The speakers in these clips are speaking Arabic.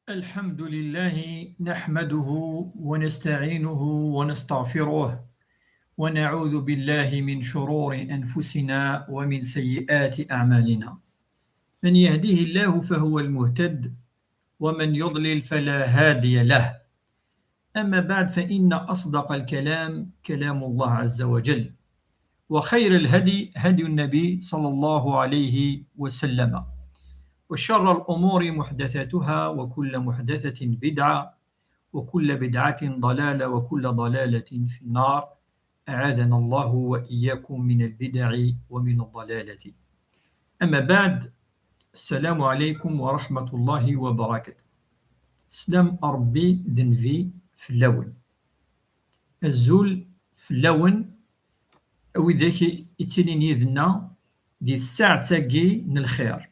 الحمد لله نحمده ونستعينه ونستغفره ونعوذ بالله من شرور أنفسنا ومن سيئات أعمالنا. من يهده الله فهو المهتد، ومن يضلل فلا هادي له. أما بعد، فإن أصدق الكلام كلام الله عز وجل، وخير الهدي هدي النبي صلى الله عليه وسلم، وشر الأمور محدثاتها، وكل محدثة بدعة، وكل بدعة ضلالة، وكل ضلالة في النار. أعاذنا الله وإياكم من البدع ومن الضلالة. أما بعد، السلام عليكم ورحمة الله وبركاته. سلام أربي ذنفي في اللون الزول في اللون أو ذاك يتسنين يذنا دي الساعة تاقي من الخير،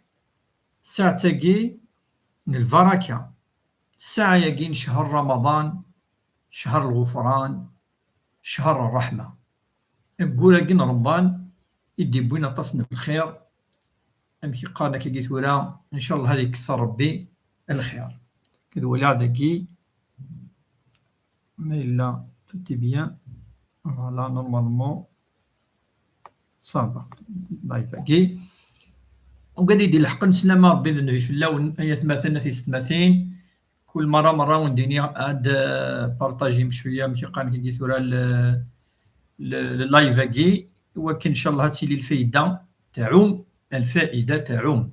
الساعة تاقي من البركة، الساعة يقين شهر رمضان، شهر الغفران، شهر الرحمة. نقول أقين رمضان يدي بوينا تصنف الخير، أمشي قالنا كي قلت ولا إن شاء الله هذه كثر ربي الخير كذا ولا دقي ما إلا توتي بيان فوالا نورمالمون صافا ضعيفة كي وقد يدي الحق نسلم ربي النبي في اللون أية مثلنا في 600 كل مرة ونديني عاد بارطاجي مشوية مشي قال كي قلت ولا اللايف كي ولكن إن شاء الله هاتي الفايدة تعوم، الفائدة تعوم.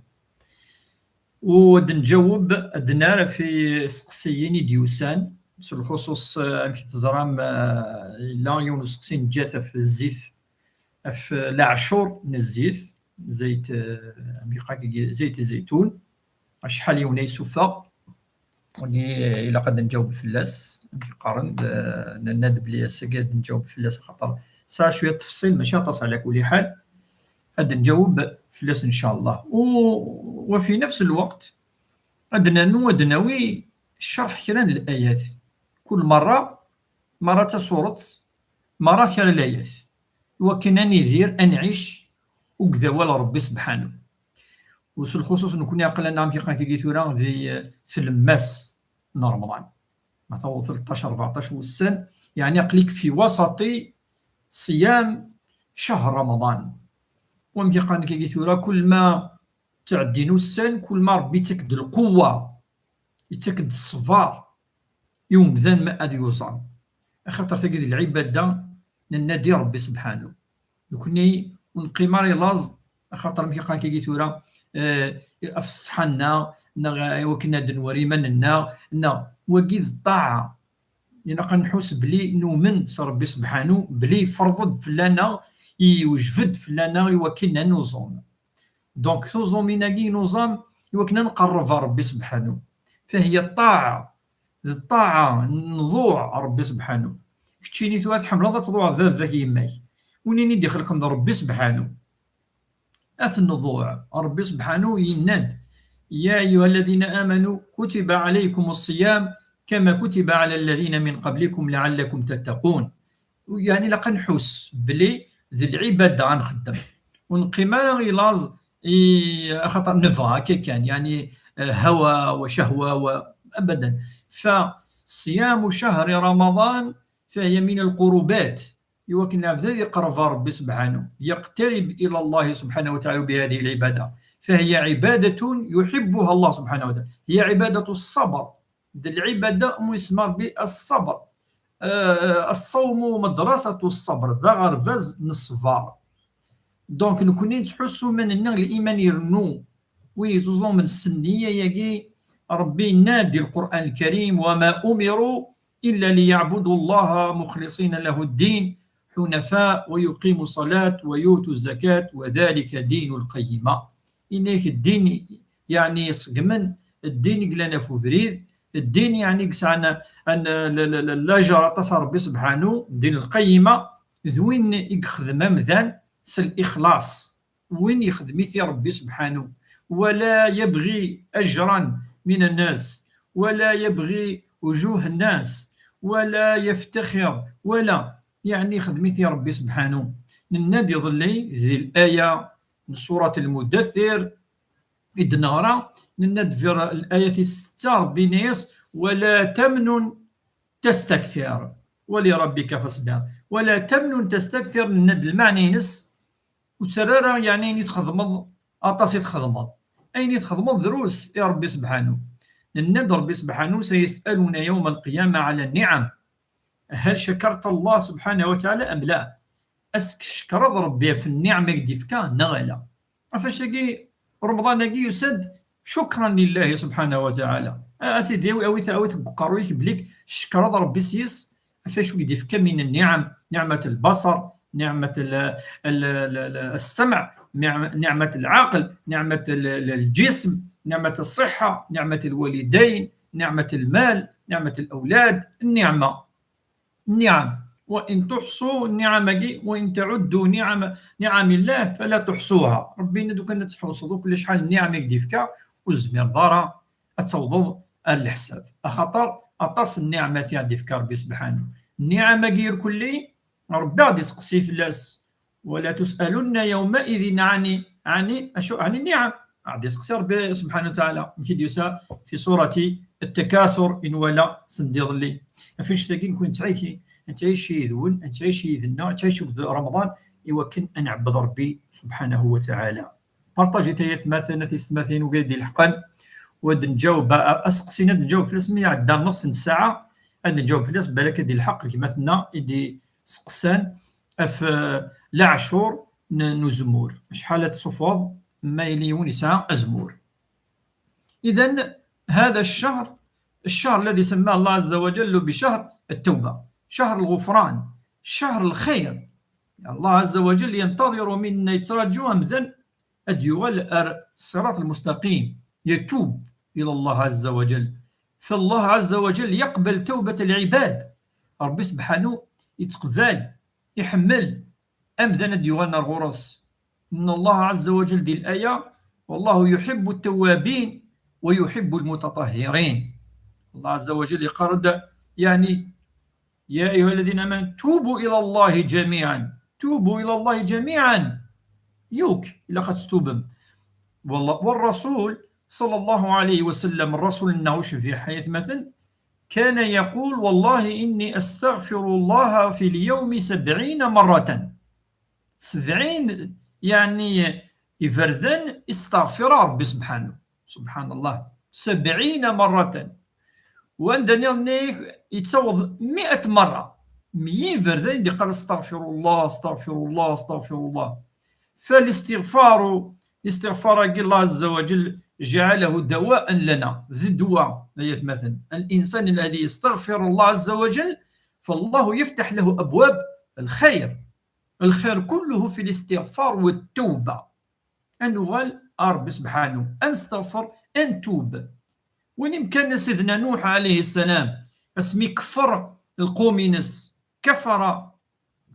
ودنجاوب أدنار في سقسيين ديوسان بالخصوص أمشي تزرام إلا يونو سقسين جات في الزيت في العشور من الزيت زيت زيت الزيتون شحال يوني سوفا وني إلا قد نجاوب الفلاس نقارن نناد بلي سكاد نجاوب الفلاس خاطر ساعة شوية تفصيل ماشي غطاس على كل حال غادي نجاوب فلاس إن شاء الله. وفي نفس الوقت عندنا ناوي شرح كلا الآيات، كل مرة تصورة مرة كلا الآيات، وكنا ندير أنعيش وكذا ولا ربي سبحانه. وفي الخصوص نكون يقل نعم في قناة كيتورا في الماس رمضان مثلا 13 14 والسن، يعني أقليك في وسط صيام شهر رمضان. ومكي قال كيتورا كل ما تعدي نوسان كل ما ربي يتكد القوة يتكد الصفار يوم ذن ما أذي يوصل خاطر تجد العبادة ننادي ربي سبحانه نكوني ونقيمار يلاز خاطر مكي قال كيتورا أفصحنا وكنا دنوري مننا وكيد الطاعة لأن قنحوس بلي نؤمن ربي سبحانه بلي فرض فلانا يوجفد فلانا وكنا نوزون دونك ثوزون مناكي نوزام وكنا نقرب ربي سبحانه. فهي الطاعة نضوع ربي سبحانه كتشيني توات حملة تضوع ذاك يماك ونيني دي خلق ربي سبحانه النضوع ربي سبحانه يناد يا أيها الذين آمنوا كتب عليكم الصيام كما كتب على الذين من قبلكم لعلكم تتقون. يعني لقا نحوس بلي ذي العبادة غنخدم ونقيمة غيلاز خاطر نفغا كان يعني هوى وشهوة أبدا. فصيام شهر رمضان فهي من القربات يوكن عبد يقرب ربي سبحانه يقترب إلى الله سبحانه وتعالى بهذه العبادة، فهي عبادة يحبها الله سبحانه وتعالى، هي عبادة الصبر. العبادة اسمها بالصبر. الصوم مدرسة الصبر ذا غرفز من الصبر. دونك نكوني تحسوا من أن الإيمان يرنو ويتوزون من السنية يجي ربي نادي القرآن الكريم وما أمروا إلا ليعبدوا الله مخلصين له الدين حنفاء ويقيموا الصلاة ويؤتوا الزكاة وذلك دين القيمة. إنك الدين يعني يصقمن الدين قلنا فوفريد الدين يعني قسعنا أن لا جرى تصر ربي سبحانه الدين القيمة ذوين يخدم مذان الإخلاص وين يخدميت يا ربي سبحانه ولا يبغي أجرا من الناس ولا يبغي وجوه الناس ولا يفتخر ولا يعني خدميت يا ربي سبحانه. ننادي ظلي ذي الآية من سورة المدثر إذ نرى نند في الآية 6 ربي نيس ولا تمنن تستكثر ولربك فاصبر ولا تمنن تستكثر ند المعنى ينس وترى يعني أين تخدمض أطاس تخدمض أين تخدمض دروس يا ربي سبحانه الند ربي سبحانه سيسألنا يوم القيامة على النعم هل شكرت الله سبحانه وتعالى أم لا أسك شكر ربي في النعمة قدي فكا نغلا فاشاكي رمضان كي يسد شكرا لله سبحانه وتعالى أسيدي أوي قرويك بليك شكر ربي سيس فاش قدي فكا من النعم نعمة البصر نعمة السمع نعمة العقل نعمة الجسم نعمة الصحة نعمة الوالدين نعمة المال نعمة الأولاد النعم وإن تحصوا النعم وإن تعدوا نعم الله فلا تحصوها ربي دوك نتحصوا كل شحال النعم يديفكا والزمير دارا تصوضوا الحساب خاطر أطاس النعمة تاع ديفكا ربي سبحانه النعم غير كلي ربي غادي يسقسي فلاس ولا تسألن يومئذ عن النعم غادي يسقسي ربي سبحانه وتعالى في سورة التكاثر إن ولا سندير لي فاش تلاقي نكون تعيشي تعيش يذون تعيش يذنا تعيش رمضان يوكن أن عبد ربي سبحانه وتعالى بارطاجي تايات مثلا تيستماثين وقاعد الحقن ود نجاوب اسقسينا نجاوب في الاسم عندنا نص ساعه عندنا نجاوب في الاسم بالك ديال الحق كما مثلنا يدي سقسان في العشور نزمور شحال صفوض ما يليون يسعى ازمور اذا هذا الشهر الذي سماه الله عز وجل بشهر التوبه شهر الغفران شهر الخير الله عز وجل ينتظر منا يترجو أمذن أديوال الصراط المستقيم يتوب إلى الله عز وجل فالله عز وجل يقبل توبة العباد ربي سبحانه يتقبل يحمل أمذن أديوالنا الغرس إن الله عز وجل دي الآية والله يحب التوابين ويحب المتطهرين الله عز وجل يقرد يعني يا أيها الذين آمنوا توبوا إلى الله جميعا يوك إلا قد توبم والرسول صلى الله عليه وسلم الرسول النوش في حياة مثل كان يقول والله إني أستغفر الله في اليوم 70 مرة 70 يعني يفرذن استغفر ربي سبحان الله 70 مرة وعندنا يتصوض 100 مرة 100 فردين يقول استغفر الله فالاستغفار الله عز وجل جعله دواء لنا ذدوة مثلا الإنسان الذي يستغفر الله عز وجل فالله يفتح له أبواب الخير كله في الاستغفار والتوبة أنوال ربي سبحانه أنستغفر أن توب وين كان سيدنا نوح عليه السلام اسمي كفر القومينس كفر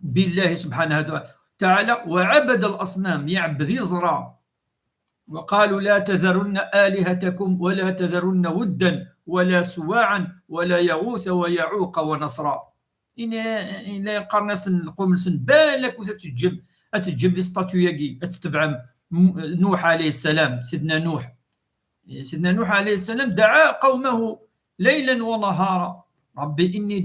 بالله سبحانه وتعالى وعبد الأصنام يعبد يزرع وقالوا لا تذرن آلهتكم ولا تذرن ودا ولا سواعا ولا يغوث ويعوق ونصرا إن قرناس نقوم بالك وتتجم لي ستاتوياكي تتبع نوح عليه السلام سيدنا نوح عليه السلام دعا قومه ليلا ونهارا ربي إني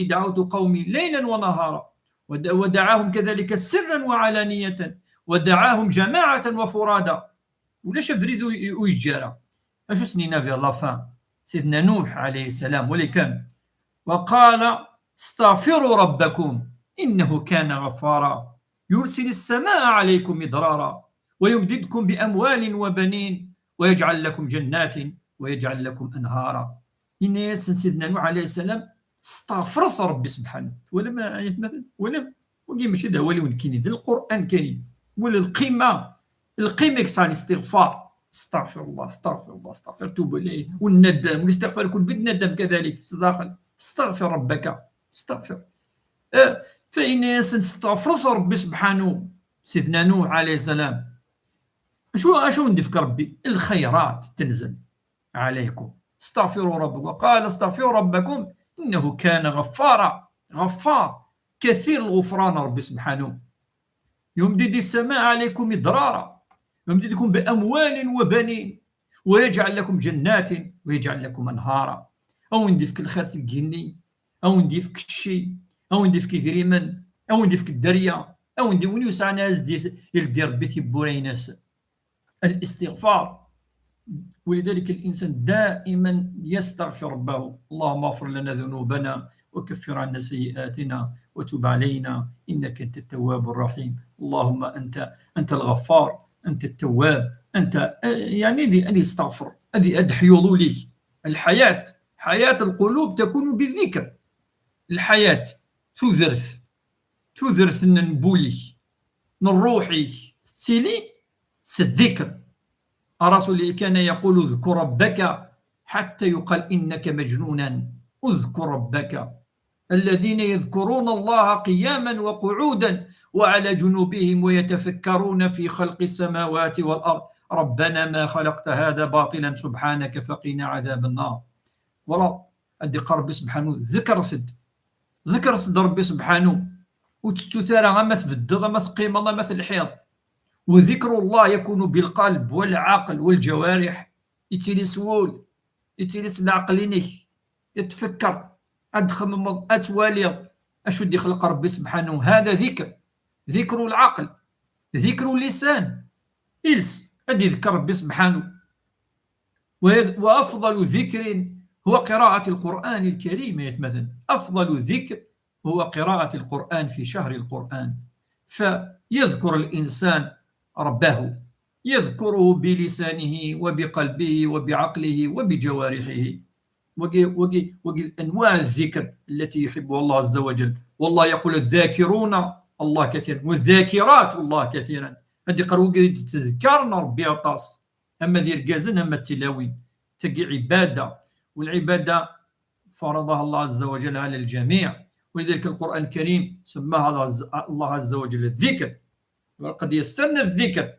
دعوت قومي ليلا ونهارا ودعاهم كذلك سرا وعلانية ودعاهم جماعة وفرادا ولاش فريد ويجارا أشو سنينا في الله فان سيدنا نوح عليه السلام ولكن وقال استغفروا ربكم إنه كان غفارا يرسل السماء عليكم مدرارا ويمددكم بأموال وبنين ويجعل لكم جنات ويجعل لكم أنهارا إن سيدنا نوح عليه السلام استغفرت ربي سبحانه ولما يتمثل ولم وقيم ماشي هذا هو اللي كاين القرآن الكريم ولا القيمة كسا الاستغفار استغفر الله توب إليه والندم والاستغفار يكون بالندم كذلك داخل استغفر ربك فإن استغفرت ربي سبحانه سيدنا نوح عليه السلام شو ندفك ربي الخيرات تنزل عليكم استغفروا ربكم وقال استغفروا ربكم إنه كان غفار كثير الغفران ربي سبحانه يمدد السماء عليكم مدرارا يمددكم بأموال وبنين ويجعل لكم جنات ويجعل لكم أنهارا. أو ندي فيك الخرس الجني، أو ندي فيك الشي، أو ندي فيك ذريمن، أو ندي فيك الدريا، أو ندي وين يوسع ناس يلدي ربي ثبوري ناس الاستغفار. ولذلك الإنسان دائما يستغفر ربه: اللهم اغفر لنا ذنوبنا وكفر عنا سيئاتنا وتب علينا إنك أنت التواب الرحيم. اللهم أنت الغفار، أنت التواب، أنت يعني هذه استغفر، هذه أدحيض لي. الحياة، حياة القلوب تكون بالذكر. الحياة تذرث نبولي نروحي سيلي الذكر. الرسول كان يقول: اذكر ربك حتى يقال إنك مجنونا. اذكر ربك. الذين يذكرون الله قياما وقعودا وعلى جنوبهم ويتفكرون في خلق السماوات والأرض ربنا ما خلقت هذا باطلا سبحانك فقنا عذاب النار. ولا أدي ربي سبحانه ذكر صد ربي سبحانه وتتثارى غما تبدد غما تقيم غما الحيض. وذكر الله يكون بالقلب والعقل والجوارح. يتيلي سول، يتيلي العقلينك تتفكر، أدخم أتوالي أشو دي خلق ربي سبحانه. هذا ذكر العقل، ذكر اللسان. إلس أدي ذكر ربي سبحانه. وأفضل ذكر هو قراءة القرآن الكريم. مثلا أفضل ذكر هو قراءة القرآن في شهر القرآن. فيذكر الإنسان ربه، يذكره بلسانه وبقلبه وبعقله وبجوارحه. أنواع الذكر التي يحبها الله عز وجل. والله يقول: الذاكرون الله كثيرا والذاكرات الله كثيرا. هذه قروة تذكرنا ربي عطاس. أما دير قازن أما التلاوين تقي عبادة، والعبادة فرضها الله عز وجل على الجميع. ولذلك القرآن الكريم سماها الله عز وجل الذكر. وقد يسرنا الذكر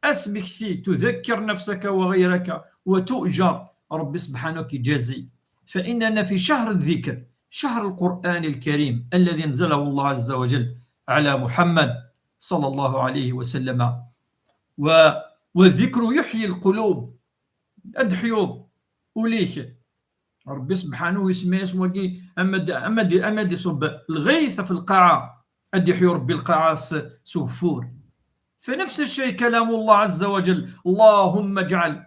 أسمك فيه تذكر نفسك وغيرك وتؤجر رب سبحانه يجازي. فإننا في شهر الذكر، شهر القرآن الكريم الذي انزله الله عز وجل على محمد صلى الله عليه وسلم. والذكر يحيي القلوب. أدحيو وليش ربي سبحانه اسمه أمد يصب الغيث في القاعة، أدحيو ربي القاعة سغفور. فنفس الشيء كلام الله عز وجل: اللهم اجعل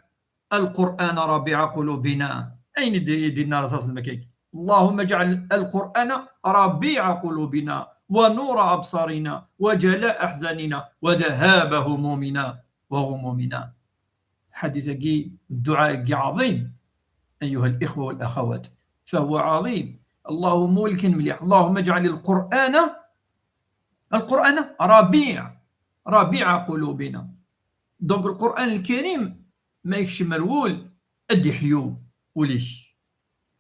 القرآن ربيع قلوبنا. أين يدينا رصاص المكيك؟ اللهم اجعل القرآن ربيع قلوبنا ونور أبصارنا وجلاء أحزاننا وذهاب همومنا وغمومنا. حديث الدعاء عظيم أيها الإخوة والأخوات، فهو عظيم. اللهم ملك مليح. اللهم اجعل القرآن ربيع قلوبنا. دونك القرآن الكريم ما يكش مرول أدحيو وليش.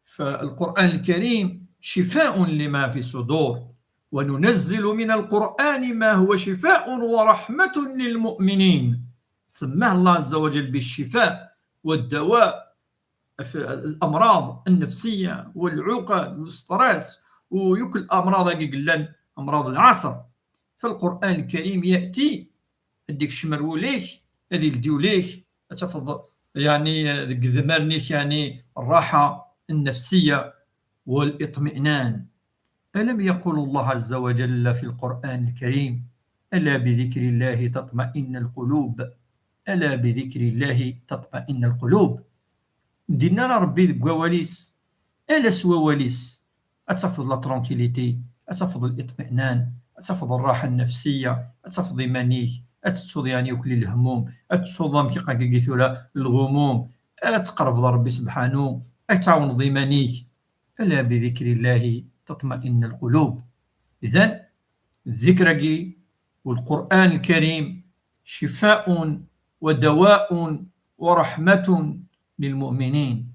فالقرآن الكريم شفاء لما في الصدور، وننزل من القرآن ما هو شفاء ورحمة للمؤمنين. سماه الله عز وجل بالشفاء والدواء في الأمراض النفسية والعقد والستريس ويكل أمراض قلان أمراض العصر. فالقرآن الكريم يأتي هذيك شمرو ليش هذه الديو ليش تفضل يعني ذمرنيش يعني الراحة النفسية والإطمئنان. ألم يقول الله عز وجل في القرآن الكريم: ألا بذكر الله تطمئن القلوب، ألا بذكر الله تطمئن القلوب. دينا ربي كواليس، ألا سوا واليس أتفضل لا ترونكيليتي، أتفضل الإطمئنان، أتفضل الراحة النفسية، أتفضل مانيك، أتفضل يعني وكل الهموم، أتفضل كي قاقيتولا الغموم، أتقرب ربي سبحانه، أتعاون ضمانيك. ألا بذكر الله تطمئن القلوب. إذن الذكر والقرآن الكريم شفاء ودواء ورحمة للمؤمنين.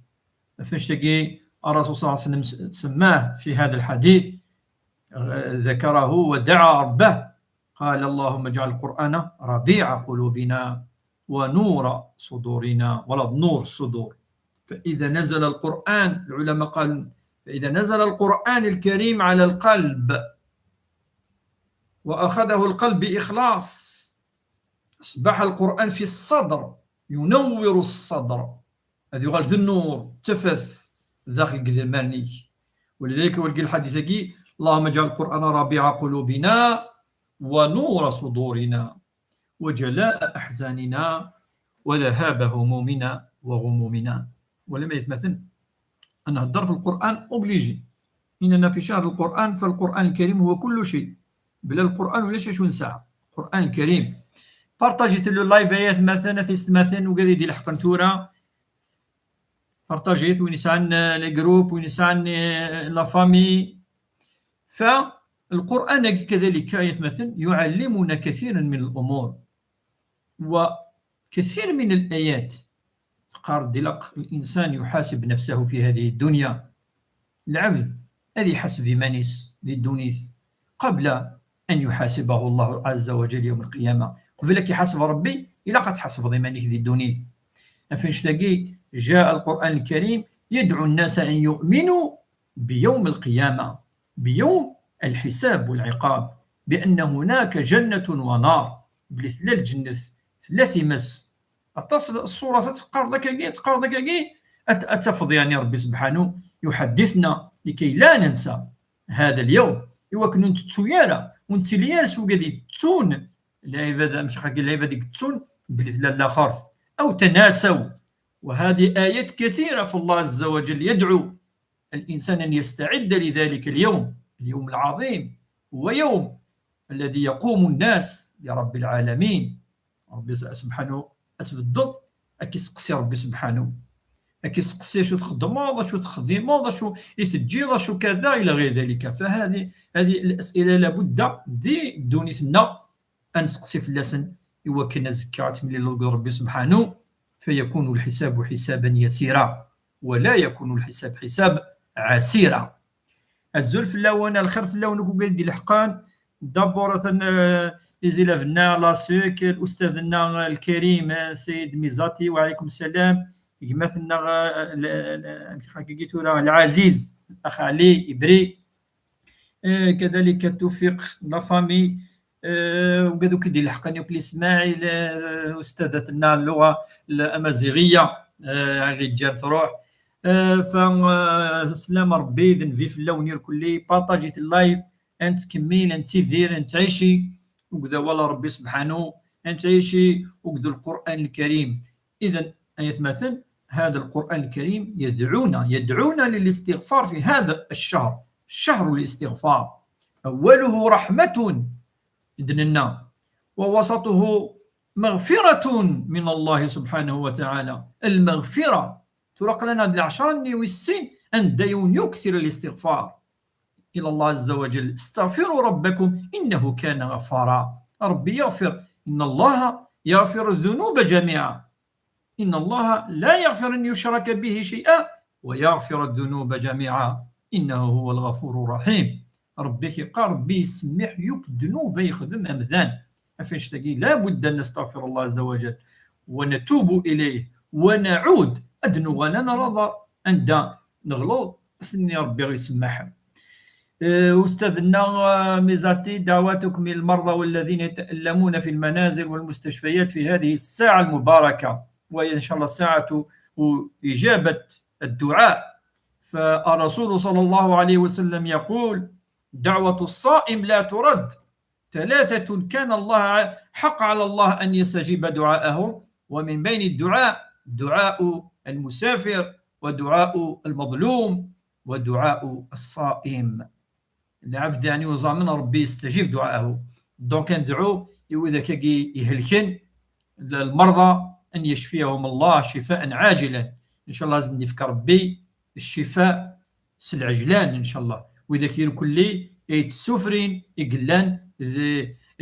فاشتقي الرسول صلى الله عليه وسلم سماه في هذا الحديث، ذكره ودعا ربه قال: اللهم اجعل القرآن ربيع قلوبنا ونور صدورنا، ولا نور الصدور. فإذا نزل القرآن، العلماء قالوا فإذا نزل القرآن الكريم على القلب وأخذه القلب بإخلاص، أصبح القرآن في الصدر ينور الصدر، هذه غالت النور تفث داخل قدر مارنيك. ولذلك ولقي الحديث كي اللهم اجعل القرآن ربيع قلوبنا ونور صدورنا وجلاء أحزاننا وذهاب همومنا وغمومنا. ولما يتمثل أن نهضر في القرآن أوبليجي، إننا في شهر القرآن، فالقرآن الكريم هو كل شيء، بلا القرآن ولا شيء ساعة. القرآن الكريم بارطاجيت له اللايفات مثلا تيستمثل وقاعد يدير الحق نتورا بارطاجيت وين يسعن لي جروب وين يسعن لا فامي. فالقرآن كذلك يتمثل يعلمنا كثيرا من الأمور وكثير من الآيات. قال دلق الإنسان يحاسب نفسه في هذه الدنيا، العبد هذه يحاسب في مانيس في الدونيس قبل أن يحاسبه الله عز وجل يوم القيامة. قبل لك يحاسب ربي إلا قد حاسب ضمانك ذي الدونيس. فاش تلاقي جاء القرآن الكريم يدعو الناس أن يؤمنوا بيوم القيامة، بيوم الحساب والعقاب، بأن هناك جنة ونار، بلا الجنة ثلاث مس اتصل الصورة تقار ذاك أتفض يعني ربي سبحانه يحدثنا لكي لا ننسى هذا اليوم. يوكنو نتسويالا ونتسليال سو قادي تسون العبادة ديك تسون بلي لا خارث أو تناسوا. وهذه آيات كثيرة فالله عز وجل يدعو الإنسان أن يستعد لذلك اليوم، اليوم العظيم، هو يوم الذي يقوم الناس لرب العالمين. ربي سبحانه أتفضل أكي سقسي ربي سبحانه، أكي سقسي شو تخدم شو تخدم شو يتجي شو كذا إلى غير ذلك. فهذه الأسئلة لابد دي دونيتنا أن نسقسي في اللسن يوكلنا زكاة من ربي سبحانه، فيكون الحساب حسابا يسيرا ولا يكون الحساب حساب عسيرا. الزول في اللون الخير في اللون كوكال دي الحقان دابور لزيلافنا لاسوك الأستاذنا الكريم سيد ميزاتي وعليكم السلام. يمثلنا العزيز الأخ علي إبري، كذلك التوفيق لافامي وقادو كيدي الحقاني وكل اسماعيل استاذتنا اللغه الامازيغيه غير جات تروح. فسلام ربي اذن في اللون الكلي بارطاجيت اللايف انت كميل انت دير انت عيشي وكذا والله ربي سبحانه انت عيشي وكذا القران الكريم. اذا يتمثل هذا القران الكريم يدعونا للاستغفار في هذا الشهر، شهر الاستغفار. اوله رحمه إذننا ووسطه مغفرة من الله سبحانه وتعالى. المغفرة ترق لنا بالعشر والسين أن ديون يكثر الاستغفار إلى الله عز وجل. استغفروا ربكم إنه كان غفارا. ربي يغفر، إن الله يغفر الذنوب جميعا، إن الله لا يغفر أن يشرك به شيئا ويغفر الذنوب جميعا إنه هو الغفور الرحيم. ربي كيبقى ربي يسمح يوك ذنوب يخدم أمذان. فاش تلاقي لابد أن نستغفر الله عز وجل ونتوب إليه ونعود أدنو ولا نرضى عند نغلط سني ربي يسمح. أستاذنا ميزاتي دعواتكم للمرضى والذين يتألمون في المنازل والمستشفيات في هذه الساعة المباركة، وإن شاء الله ساعة إجابة الدعاء. فالرسول صلى الله عليه وسلم يقول دعوة الصائم لا ترد، ثلاثة كان الله حق على الله أن يستجيب دعاءهم، ومن بين الدعاء دعاء المسافر ودعاء المظلوم ودعاء الصائم. العبد يعني وزامن ربي يستجيب دعاءه. دونك ندعو إذا كي يهلكن المرضى أن يشفيهم الله شفاء عاجلا إن شاء الله. لازم نفكر ربي الشفاء سلعجلان إن شاء الله. وإذا كير كلي يتسفرين يقلان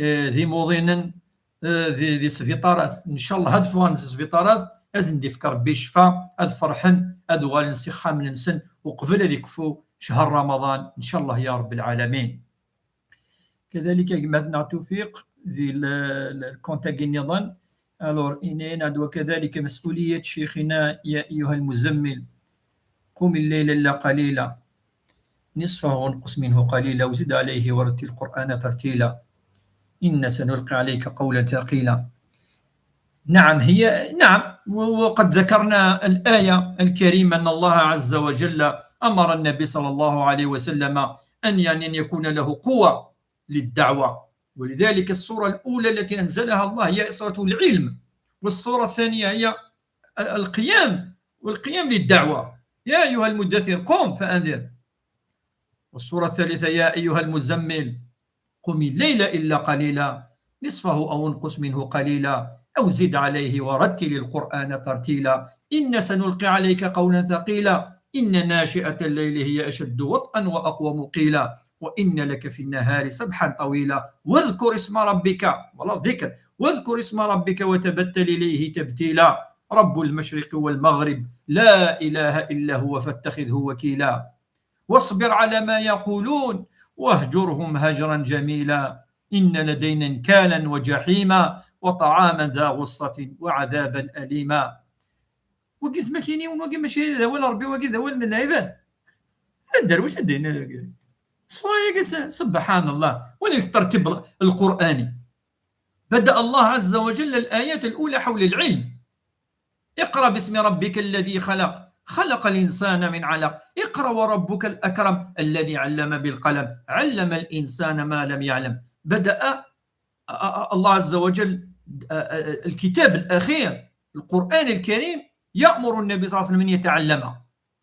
ذي موضين ذي سفيطارات إن شاء الله. هاد فوان سفيطارات لازم نفكر ربي شفاء، هاد فرحن هاد غال نسخة من نسن وقبل اللي كفو شهر رمضان إن شاء الله يا رب العالمين. كذلك مثنى توفيق ذي الكونتاج النظام ألور إنين وكذلك مسؤولية شيخنا يا أيها المزمل قم الليل إلا قليلا نصفه وانقص منه قليلا وزد عليه ورتل القرآن ترتيلا إن سنلقي عليك قولا ثقيلا. نعم هي نعم، وقد ذكرنا الآية الكريمة أن الله عز وجل أمر النبي صلى الله عليه وسلم أن يكون له قوة للدعوة، ولذلك السورة الأولى التي أنزلها الله هي سورة العلم، والسورة الثانية هي القيام، والقيام للدعوة، يا أيها المدثر قم فأنذر، والسورة الثالثة يا أيها المزمل قم الليل إلا قليلا نصفه أو انقص منه قليلا أو زد عليه ورتل القرآن ترتيلا إن سنلقي عليك قولا ثقيلا إن ناشئة الليل هي أشد وطئا وأقوم قيلا وإن لك في النهار سبحا طويلا واذكر اسم ربك، والله ذكر، واذكر اسم ربك وتبتل إليه تبتيلا رب المشرق والمغرب لا إله إلا هو فاتخذه وكيلا واصبر على ما يقولون واهجرهم هجرا جميلا إن لدينا نكالا وجحيما وطعاما ذا غصة وعذابا أليما. وقيس ما كاينين وقي ماشي هذا هو ربي، وقي هذا هو العباد الدرويش دينا الصورة قالت سبحان الله. ولكن الترتيب القرآني بدأ الله عز وجل الآيات الأولى حول العلم، اقرأ باسم ربك الذي خلق خلق الإنسان من علق اقرأ وربك الأكرم الذي علم بالقلم علم الإنسان ما لم يعلم. بدأ الله عز وجل الكتاب الأخير القرآن الكريم يأمر النبي صلى الله عليه وسلم أن يتعلم،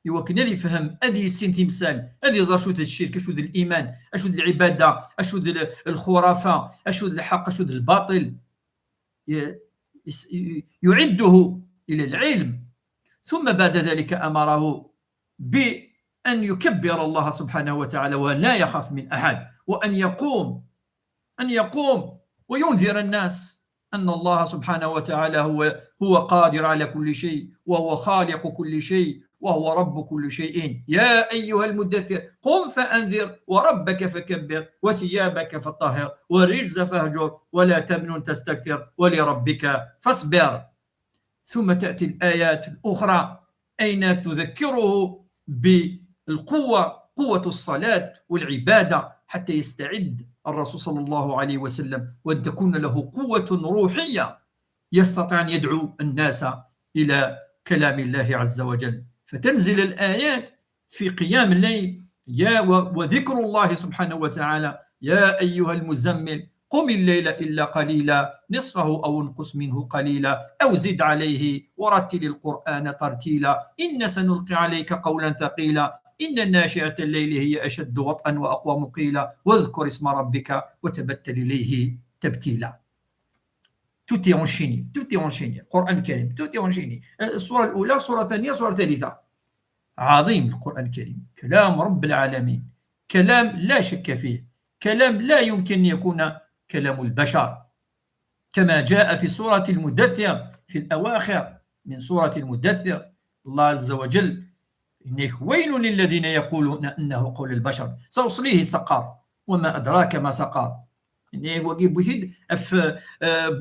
يوكل اللي يفهم هذه السن تمثال هذه شو الشرك، شو الإيمان، شو العبادة، شو الخرافة، شو الحق، شو الباطل، يعده إلى العلم. ثم بعد ذلك أمره بأن يكبر الله سبحانه وتعالى ولا يخاف من أحد، وأن يقوم وينذر الناس أن الله سبحانه وتعالى هو قادر على كل شيء، وهو خالق كل شيء، وهو رب كل شيء. يا أيها المدثر قم فأنذر وربك فكبر وثيابك فطهر والرجز فاهجر ولا تمنن تستكثر ولربك فاصبر. ثم تأتي الآيات الأخرى أين تذكره بالقوة، قوة الصلاة والعبادة، حتى يستعد الرسول صلى الله عليه وسلم وأن تكون له قوة روحية يستطيع أن يدعو الناس إلى كلام الله عز وجل. فتنزل الآيات في قيام الليل وذكر الله سبحانه وتعالى يا أيها المزمل قم الليل إلا قليلا نصفه أو انقص منه قليلا أو زد عليه ورتل القرآن ترتيلا إن سنلقي عليك قولا ثقيلا إن ناشئة الليل هي أشد وطئا وأقوم قيلا واذكر اسم ربك وتبتل إليه تبتيلا. Tout est enchaîné. القرآن الكريم tout est enchaîné. السورة الأولى، السورة الثانية، السورة الثالثة. عظيم القرآن الكريم، كلام رب العالمين، كلام لا شك فيه، كلام لا يمكن أن يكون كلام البشر، كما جاء في سورة المدثر في الأواخر من سورة المدثر الله عز وجل ويل للذين يقولون أنه قول البشر سأصليه سقر وما أدراك ما سقر. وجد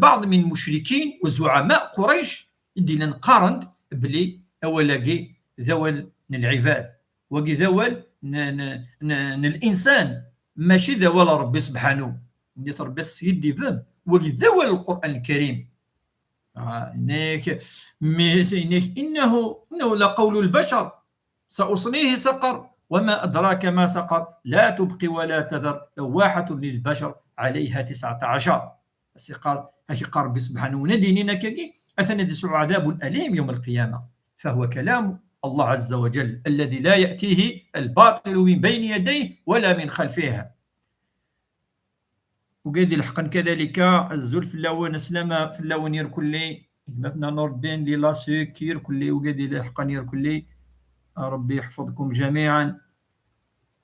بعض من المشركين وزعماء قريش يدينا نقارن بلي أولاقي ذول العباد وقي ذول الإنسان ماشي ذول ربي سبحانه ربي السيد ذم وقي ذول القرآن الكريم. إنه لقول البشر سأصليه سقر وما أدراك ما سقر لا تبقي ولا تذر لواحة للبشر عليها 19. السقر أكي ربي سبحانه ونديننا كي أثندس عذاب أليم يوم القيامة. فهو كلام الله عز وجل الذي لا يأتيه الباطل من بين يديه ولا من خلفها. وقيد الحقا كذلك الزلف اللون اسلام في اللون يركلي مثلا نور الدين لي لاسيك يركلي وقيد الحقا يركلي. ربي يحفظكم جميعا.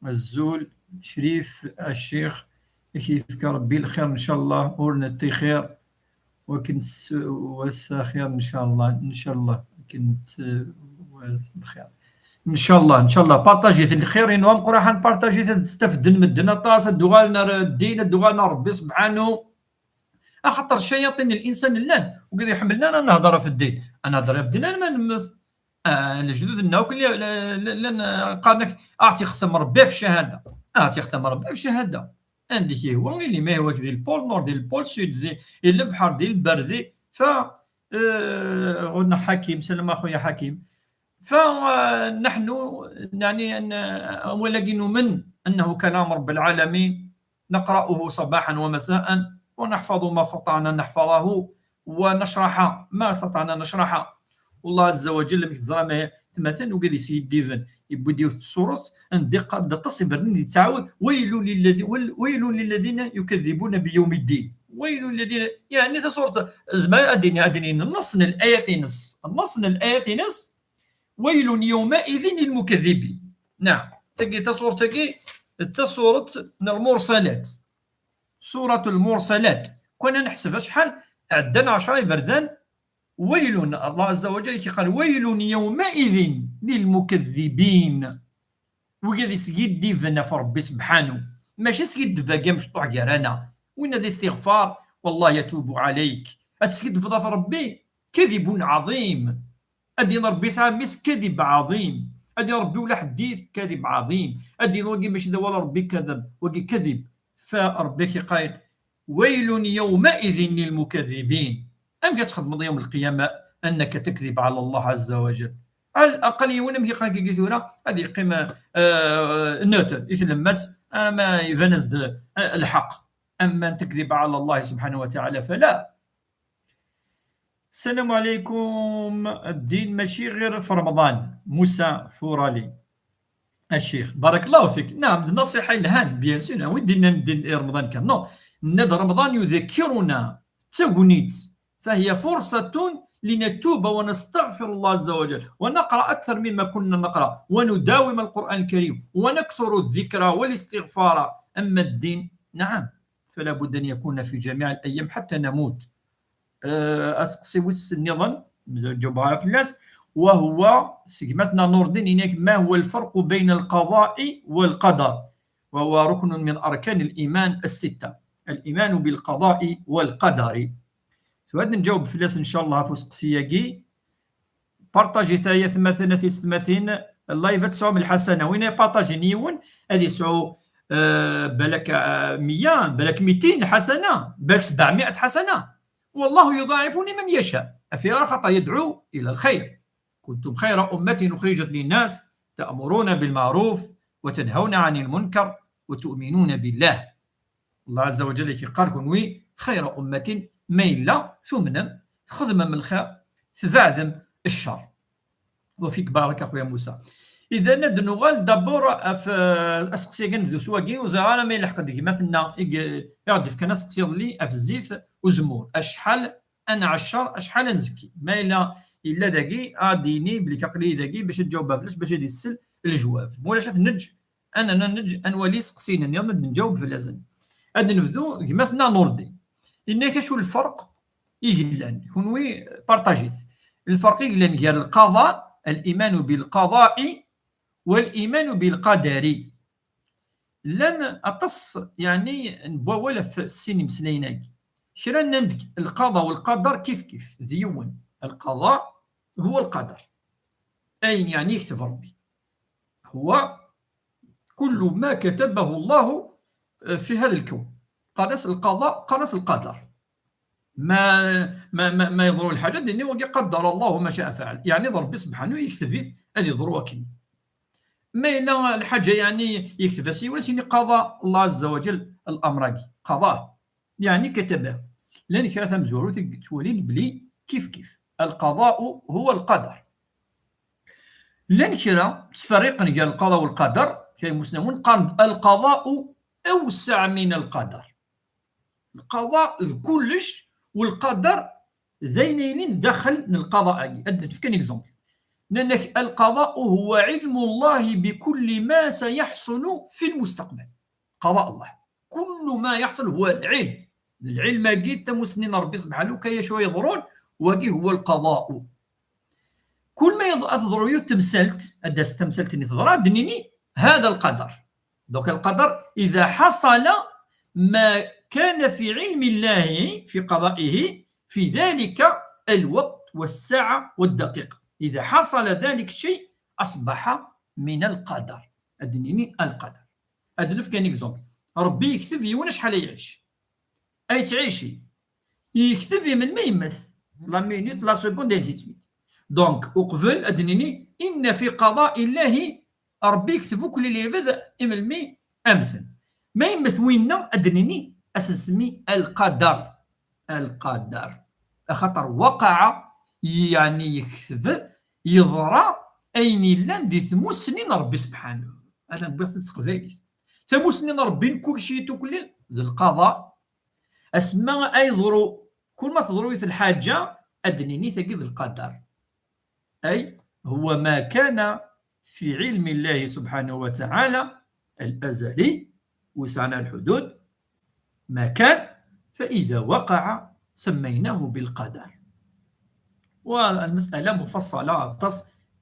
الزول شريف الشيخ كيفك ربي الخير ان شاء الله ورنتي خير وكنت وسا خير ان شاء الله كنت بخير ان شاء الله بارطاجيت الخير انهم قراحه بارطاجيت تستفد مدنا طاس دوالنا الدين دوالنا ربي سبحانه اخطر الشياطين الانسان اللان وقد يحملنا نهضر في الدين انا نهضر في الدين ما نمث الجدود الناوك لان قالك اعطي ختم ربي في الشهاده عندك هو اللي ما هو كذي البول نور ديال البول سود ديال البحر ديال البر ف غدنا حكيم، سلام اخويا حكيم. فنحن يعني ولكن نؤمن انه كلام رب العالمين، نقراه صباحا ومساء، ونحفظ ما استطعنا نحفظه، ونشرح ما استطعنا نشرحه. والله عز وجل مكتزرا مثلا وقال سيد ديفن يبديو سورة الدقة تصبر تعاود ويل للذين يكذبون بيوم الدين، ويل للذين يعني تصورت زعما اديني النص الآيات نص ويل يومئذ للمكذبين. نعم تجي تصور تجي تصورة المرسلات، سورة المرسلات كنا نحسب شحال عندنا 10 بردان. ويل، الله عز وجل قال ويل يومئذ للمكذبين، وقال سيد ديفنا في ربي سبحانه، ماشي سيد دفا مش طوع كرانا وين الاستغفار والله يتوب عليك. اتسكيد دفا في ربي كذب عظيم، ادي ربي سامس كذب عظيم، ادي ربي ولا حديث كذب عظيم، ادي وقي ماشي ولا ربي كذب وقي كذب. فربي قايل ويل يومئذ للمكذبين. أم كتخدم يوم القيامة أنك تكذب على الله عز وجل؟ على الأقل يوم كيقولوا هذه قيمة نوتر يتلمس ما يفنز الحق، أما أن تكذب على الله سبحانه وتعالى فلا. السلام عليكم. الدين ماشي غير في رمضان. موسى فورالي الشيخ بارك الله فيك. نعم النصيحة الهان بيان سور ودينا ندير رمضان كان نو ند رمضان يذكرنا تغنيت، فهي فرصة لنتوب ونستغفر الله عز وجل ونقرأ أكثر مما كنا نقرأ ونداوم القرآن الكريم ونكثر الذكر والاستغفار. أما الدين نعم فلا بد أن يكون في جميع الأيام حتى نموت. أسقسي وس النظام جوبها في الناس، وهو سيجمتنا نور الدين هناك ما هو الفرق بين القضاء والقدر؟ وهو ركن من أركان الإيمان الستة، الإيمان بالقضاء والقدر. سواد نجاوب في الناس إن شاء الله في سقسياكي. بارطاجي ثايا ثمثنا تستمثين اللايف تسعو الحسنة وين بارطاجي نيون هذه سعو بالك 100 بالك 200 حسنة بالك 700 حسنة، والله يضاعف لمن يشاء. أفي خطأ يدعو إلى الخير. كنتم خير أمة أخرجت للناس تأمرون بالمعروف وتنهون عن المنكر وتؤمنون بالله. الله عز وجل يقاركم وي خير أمة ميلا ثمنا خذم من الخير ثبعذم الشر. وفيك بارك أخويا موسى. إذا ندنو غال دابور في أسقسي كنفذو سواكي وزغالا ما يلحق ديك مثلنا يعرف كان أسقسي لي في الزيت وزمور أشحال أنا عشر أشحال نزكي ما إلا داكي أديني بلي كقلي داكي باش تجاوب فلاش باش يدي السل الجواب مولاش نج أنا نج أنولي سقسينا يلا نجاوب في لازم أدي نفذو مثلنا نوردي إنك شو الفرق يجلان يكون وي بارطاجيت الفرق يجلان ديال القضاء، الإيمان بالقضاء والإيمان بالقدر. لن أقص يعني نبوا في السن مسنيناك شرا نندك القضاء والقدر كيف ذيون. القضاء هو القدر، أي يعني يكتب ربي هو كل ما كتبه الله في هذا الكون. قناص القضاء قناص القدر، ما يضروا الحاجة لأنه قدر الله ما شاء فعل، يعني ربي سبحانه يكتب هذه ضروكي ما إلا الحاجة يعني يكتب سيني قضاء الله عز وجل الأمر قضاء يعني كتبه. لأن كذا مزورو تولين بلي كيف القضاء هو القدر. لأن كذا تفريق ديال القضاء والقدر كاين المسلمون قال القضاء أوسع من القدر. القضاء كلش والقدر زينين دخل من القضاء. أدت كان إكزومبل لأنك القضاء هو علم الله بكل ما سيحصل في المستقبل. قضاء الله كل ما يحصل هو العلم جيت مسنين ربي سبحانه كي شويه يضرون وكي هو القضاء. كل ما يضروا يتمثلت أدس تمثلت نتضرا دنيني هذا القدر. دوك القدر إذا حصل ما كان في علم الله في قضائه في ذلك الوقت والساعة والدقيقة، إذا حصل ذلك الشيء أصبح من القدر. أدنيني القدر. أدنف كان إكزومبل ربي يكتب يونا شحال يعيش أي تعيشي يكتب من ما يمث لا مينوت لا سكوند انسي سويت. دونك وقبل ادنيني ان في قضاء الله ربي يكتبو كل اللي يبدا املمي امثل ما يمثوينا ادنيني اسنسمي القدر. القدر خاطر وقع يعني يكتب يضرى اين لان دي ثموس سنين ربي سبحانه. انا بغيت تقبايلي ثموس سنين ربي كل شيء تكلل ذي القضاء اسماء اي ضرو كل ما تضروي في الحاجه ادنيني تجد القدر. اي هو ما كان في علم الله سبحانه وتعالى الازلي وسعنا الحدود ما كان فاذا وقع سميناه بالقدر. والمسألة مفصلة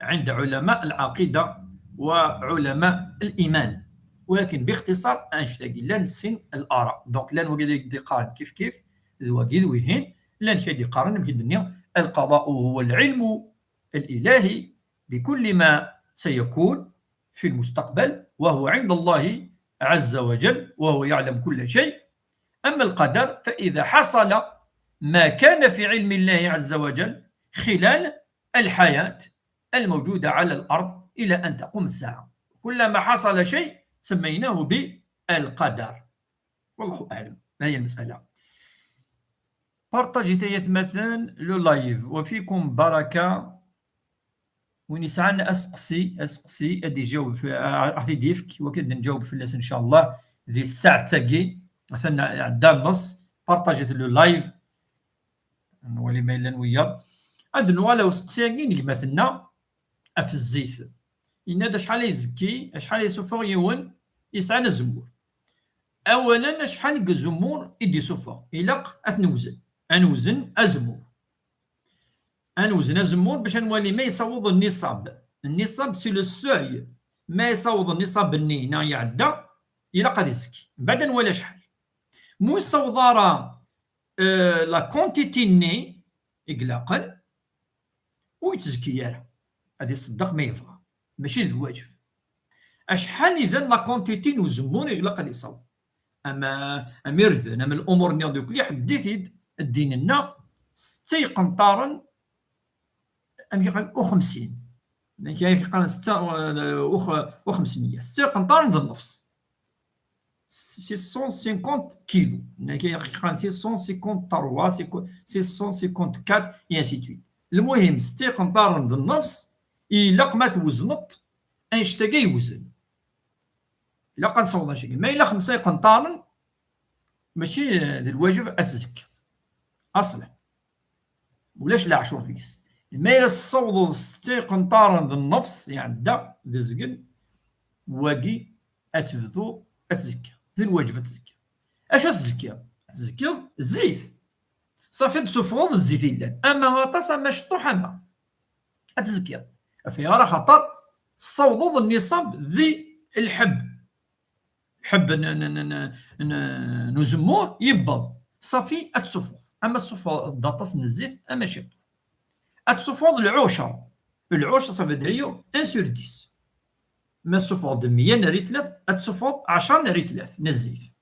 عند علماء العقيدة وعلماء الإيمان، ولكن باختصار أنشتاق لان سن الآراء. دونك لان وقيد يقارن كيف وقيد ويهين لان كيد يقارن يمكن الدنيا. القضاء هو العلم الإلهي بكل ما سيكون في المستقبل وهو عند الله عز وجل وهو يعلم كل شيء. أما القدر فإذا حصل ما كان في علم الله عز وجل خلال الحياة الموجودة على الأرض إلى أن تقوم الساعة، كلما حصل شيء سميناه بالقدر. والله أعلم. ما هي المسألة؟ بارطاجي مثلا لو لايف وفيكم بركة. وين يسعنا أسقسي أدي جاوب في أعطي ديفك وكد نجاوب في الناس إن شاء الله ذي الساعة تاقي مثلا عدا النص. بارطاجي لو لايف نولي ميلان ويا عند نوالا وسقسياكي مثلنا في الزيت ينادى شحال يزكي شحال يسوفر يون يسعى الزمور. اولا شحال الزمور يدي سوفر يلق اثنوزن انوزن ازمور انوزن ازمور باش نولي ما يصوض النصاب سي لو سوي ما يصوض النصاب النينا يعدى يلق غادي يزكي بعدا ولا شحال مو يصوض راه لا كونتيتي ني اطلاقا ويتزكي يالا غادي يصدق ما يبغى ماشي الواجب. اشحال اذا لا كونتيتي نوزمون يغلق غادي يصوب. اما اميرذن اما الامور نيا دوك اللي حديت الدين لنا 6 قنطارا ام يقال 50 كيقال 6 و500 6 قنطار ذا النفس 650 كيلو كيقال 653 654 اي تويت. المهم 6 قنطار ذا النفس إلا ما توزنط أنشتاقي يوزن إلا قنصوض شي ما إلا 5 قنطار ماشي الواجب أتزكى أصلا ولاش لا عشور فيس. ما إلا صوض 6 قنطار ذا النفس يعني دا دزقل واقي أتفذو أتزكى ذي الواجب أتزكى. أش أتزكى؟ أتزكى الزيت صافي تسفوض الزيت إلا أما غطاسا ما شطوح أما أتزكى فيها راه خطر صوضوض النصاب ذي الحب نزموه يبض صافي أتسفوض. أما السفوض داطاس من الزيت أما شي أتسفوض العشر صافي دريو 1 sur 10 ما السفوض 100 ناري 3 أتسفوض 10 ناري 3 من الزيت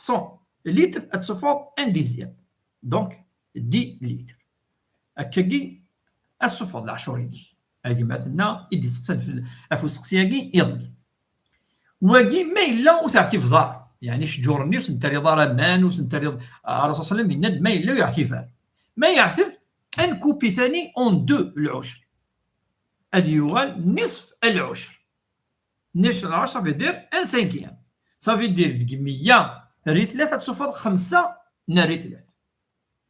100 لتر أتسفوض 1 ديزيام دونك 10 لتر هكاكي السفوض العشريني هادي مثلا يدي تستلف افوسقسياكي يضي واقي ما الا وتعطي في دار يعني شجورني وسنتري دار مان وسنتري الرسول صلى الله عليه وسلم يند ما الا يعطي فار ما يعثف ان كوبي ثاني اون دو العشر هادي يوغال نصف العشر. نصف العشر في دير ان سانكيام صافي دير ديك 100 ري 3 تصفر 5 ناري 3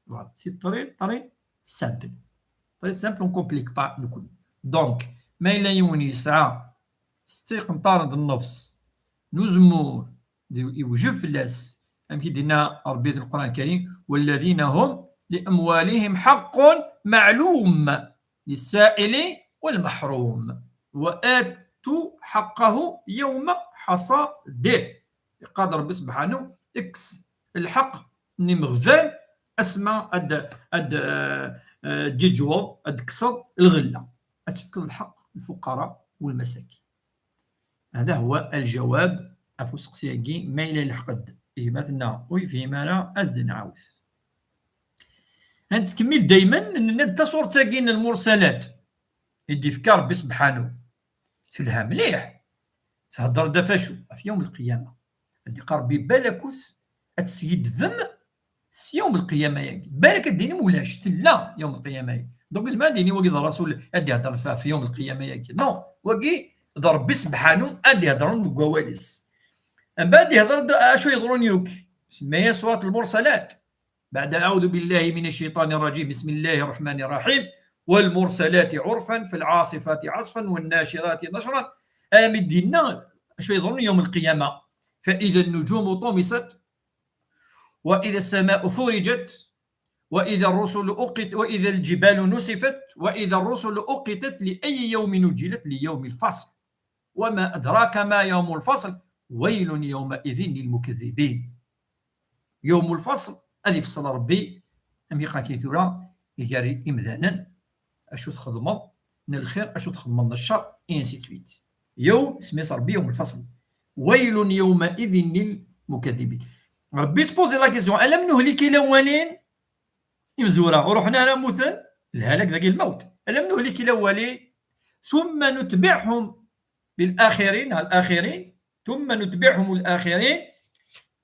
فوالا سي طريق سامبل طريق سامبل اون كومبليك با نكون. دونك ما إلا يوني يسعى 6 قنطار ذا النفس نزمور يوجب فلاس أم كيدينا ربي القرآن الكريم والذين هم لأموالهم حق معلوم للسائل والمحروم وآتوا حقه يوم حصاده. قادر ربي سبحانه اكس الحق نمغفال اسمى جيجوال كسر الغله أتفكر الحق الفقراء والمساكين. هذا هو الجواب أفوسقسياكي ما إلى الحقد إيه مثلنا ويفهمنا أزدن عاوس. غنتكمل دائما ان تصور تاكين المرسلات يدي فكر ربي سبحانه تلها مليح تهضر دفاشو في يوم القيامه عندي قربي بالكوس اتسيد فم يوم القيامه ياك بالك ديني مولاش تلا يوم القيامه ياك دونك ما ديني وقي الرسول ادي هضر في يوم القيامه ياك نو وقي ربي سبحانه ادي هضرون بكواليس من بعد يهضر اشو يهضرون يوك سميها سوره المرسلات بعد أعوذ بالله من الشيطان الرجيم بسم الله الرحمن الرحيم والمرسلات عرفا فالعاصفات عصفا والناشرات نشرا مدينا شو يظن يوم القيامة فإذا النجوم طمست وإذا السماء فرجت وإذا الرسل أقت وإذا الجبال نسفت وإذا الرسل أقتت لأي يوم نجلت ليوم الفصل وما أدراك ما يوم الفصل ويل يومئذ للمكذبين يوم الفصل هذه فصل ربي أم يقع كيثورا يجاري إمذانا أشو تخدم من الخير أشو تخدم من الشر إنسي تويت يوم اسمي ربي يوم الفصل ويل يومئذ للمكذبين ربي تبوزي لا كيسيون ألم نهلك الأولين مزورة ورحنا على مثل الهلاك ذاك الموت ألم نهلك الأولين ثم نتبعهم الآخرين ثم نتبعهم الآخرين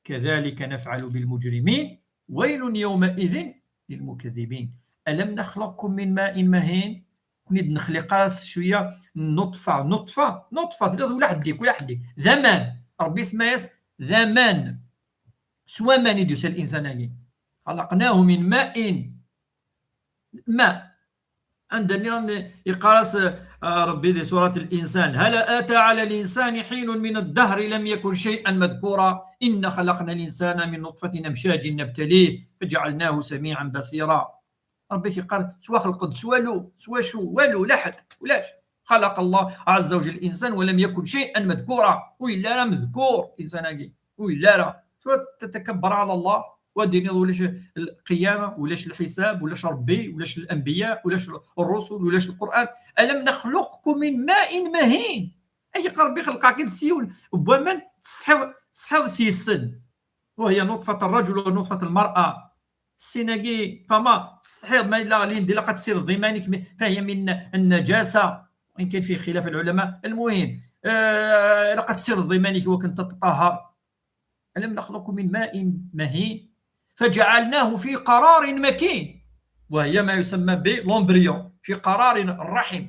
كذلك نفعل بالمجرمين ويل يومئذ للمكذبين ألم نخلقكم من ماء مهين كنت نخلق شوية نطفة ولا حديك ذمان ربي اسمه ذمان سوا من يدوس الإنسان خلقناه من ماء عندنا يقرأ ربي ذي سورة الإنسان هل أتى على الإنسان حين من الدهر لم يكن شيئا مذكورا إن خلقنا الإنسان من نطفة أمشاج نبتليه فجعلناه سميعا بصيرا ربي يقرأ سوا خلق سوا شو والو لا حد ولاش خلق الله عز وجل الإنسان ولم يكن شيئا مذكورا وإلا لا مذكور إنسان وإلا لا سوا تتكبر على الله وديني ولاش القيامة ولاش الحساب ولاش ربي ولاش الأنبياء ولاش الرسل ولاش القرآن ألم نخلقكم من ماء مهين أي ربي خلقك السيول ومن تصحيض سيسن وهي نطفة الرجل ونطفة المرأة السيناكي فما تصحيض ما إلا غالين ديلا قد تصير ضمانك فهي من النجاسة وإن كان فيه خلاف العلماء المهم لقد تصير ضمانك وكنت تطهر ألم نخلقكم من ماء مهين فجعلناه في قرار مكين وهي ما يسمى بالامبريون في قرار الرحم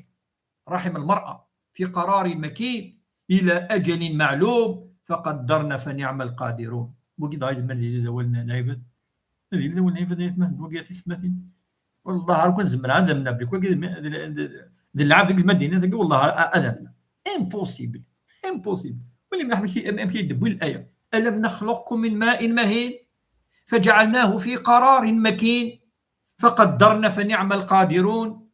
رحم المرأة في قرار مكين إلى أجل معلوم فقدرنا فنعم القادرون وقد عايز من اللي دولنا نايفد هذه اللي دولنا نايفد يثمن وقيا في سماتين والله عارف نزمر هذا من قبلك وقيا ذي العافية المدينة والله أذن impossible واللي نحكي يدبوا الآية ألم نخلقكم من ماء مهين فجعلناه في قرار مكين فقدرنا فنعم القادرون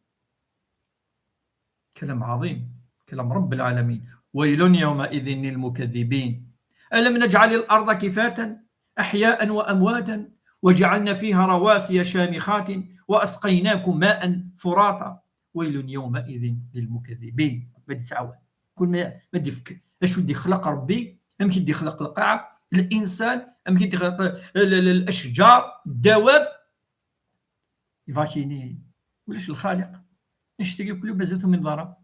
كلام عظيم كلام رب العالمين ويل يومئذ للمكذبين ألم نجعل الأرض كفاتا أحياء وأمواتا وجعلنا فيها رواسي شامخات وأسقيناكم ماء فراطا ويل يومئذ للمكذبين بدي تعاود كل ما بدي فكر اش ودي خلق ربي أم كي يدي خلق القاع الانسان ام كي يدي خلق الاشجار الدواب يفاكيني ولاش الخالق نشتكي كل بزاته من ضرر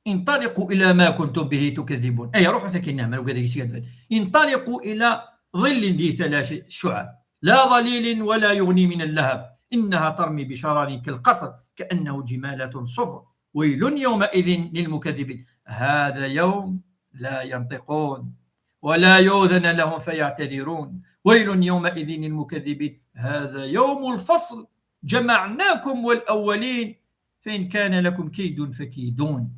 انطلقوا الى ما كنتم به تكذبون اي روحوا ثكنا ما وقال يسكت انطلقوا الى ظل ذي ثلاث شعاب لا ظليل ولا يغني من اللهب انها ترمي بشرار كالقصر كانه جمالة صفر ويل يومئذ للمكذبين هذا يوم لا ينطقون ولا يؤذن لهم فيعتذرون ويل يومئذ للمكذبين هذا يوم الفصل جمعناكم والأولين فإن كان لكم كيد فكيدون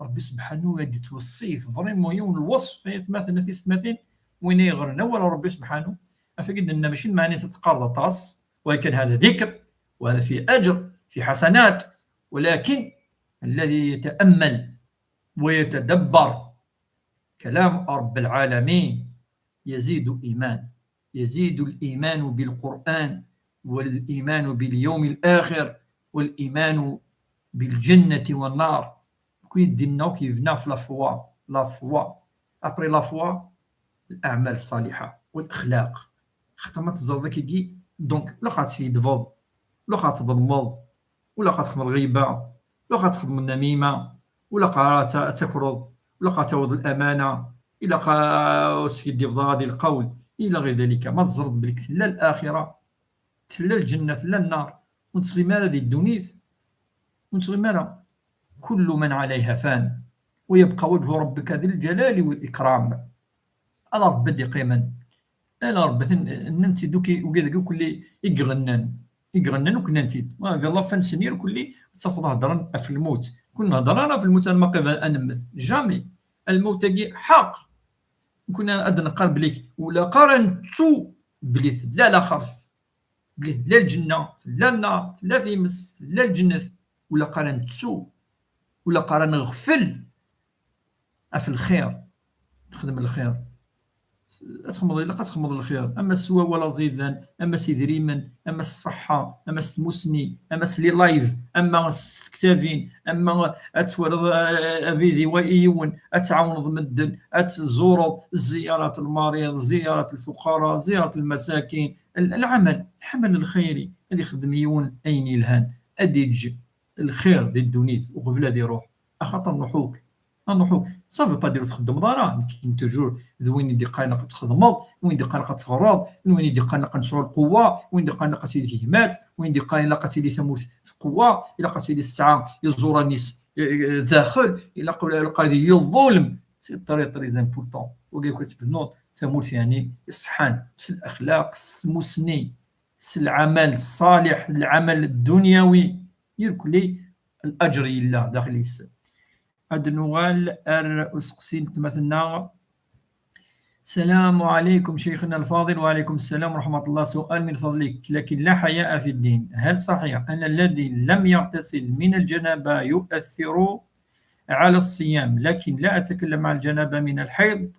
ربي سبحانه يدي توصيف فريمون يوم الوصف مثلا في سماتين وين يغرنا ولا ربي سبحانه أفقد أن ماشي المعنى تتقرر طاس ولكن هذا ذكر وهذا في أجر في حسنات ولكن الذي يتأمل ويتدبر كلام رب العالمين يزيد الإيمان بالقرآن والإيمان باليوم الآخر والإيمان بالجنة والنار كي دينا كيف ناف لا فوا أبري لا فوا الأعمال الصالحة والأخلاق ختمت الزربة كي دونك لا خاص يدفض ولا غتظلموا ولا غتخدم الغيبة ولا غتخدم النميمة ولا تكرض ولا غتعوض الأمانة إلا سيدي في هذا القول إلى غير ذلك. ما تزرد بلك لا الآخرة لا الجنة لا النار ونتغي مالا دي الدونيت ونتغي مالا. كل من عليها فان ويبقى وجه ربك ذي الجلال والإكرام. ألا رب دي قيما ألا رب ننتي دوكي وكذا كل يغنن وكننتي ما قال الله فان سنير كل تصفض هضرا في الموت. كنا هضرانا في الموت أنا ما قبل أنمث جامي الموت حق. كنا أدنى قرب ليك ولا قارنتو بليث لا خرس بليث لا الجنة لا النار لا ثيمس لا الجنة ولا قارنتو ولا قارن نغفل في الخير نخدم الخير تخمض إلا تخمض الخير. أما السوا ولا زيدان أما سيدريمن أما الصحة أما ستموسني أما سلي لايف أما ستكتافين أما أتورد فيديو وإيون أتعاون ضمدن أتزور زيارة المريض زيارة الفقراء زيارة المساكين. العمل الخيري هذه خدم يون أين الهان أدي تجي الخير دي الدونيت وقبل هذه روح أخاطر نحوك صافي با ديرو تخدم دارا كاين توجور وين يدي قانق تخدم وين يدي قانق تغرض وين يدي قانق نشر القوه وين يدي قانق تيدي فهمات وين يدي قانق تيدي ثموت القوه الى قتيدي الساعه يزور الناس داخل الى القضيه الظلم سي طريق تري امبورطون وكيف كتبنوط ثموت يعني اصحان الاخلاق المسني العمل الصالح العمل الدنيوي يركلي الاجر لله داخل السن. هاد النوال أسقسين مثلنا. السلام عليكم شيخنا الفاضل. وعليكم السلام ورحمة الله. سؤال من فضلك لكن لا حياء في الدين. هل صحيح أن الذي لم يغتسل من الجنابة يؤثر على الصيام لكن لا أتكلم عن الجنابة من الحيض؟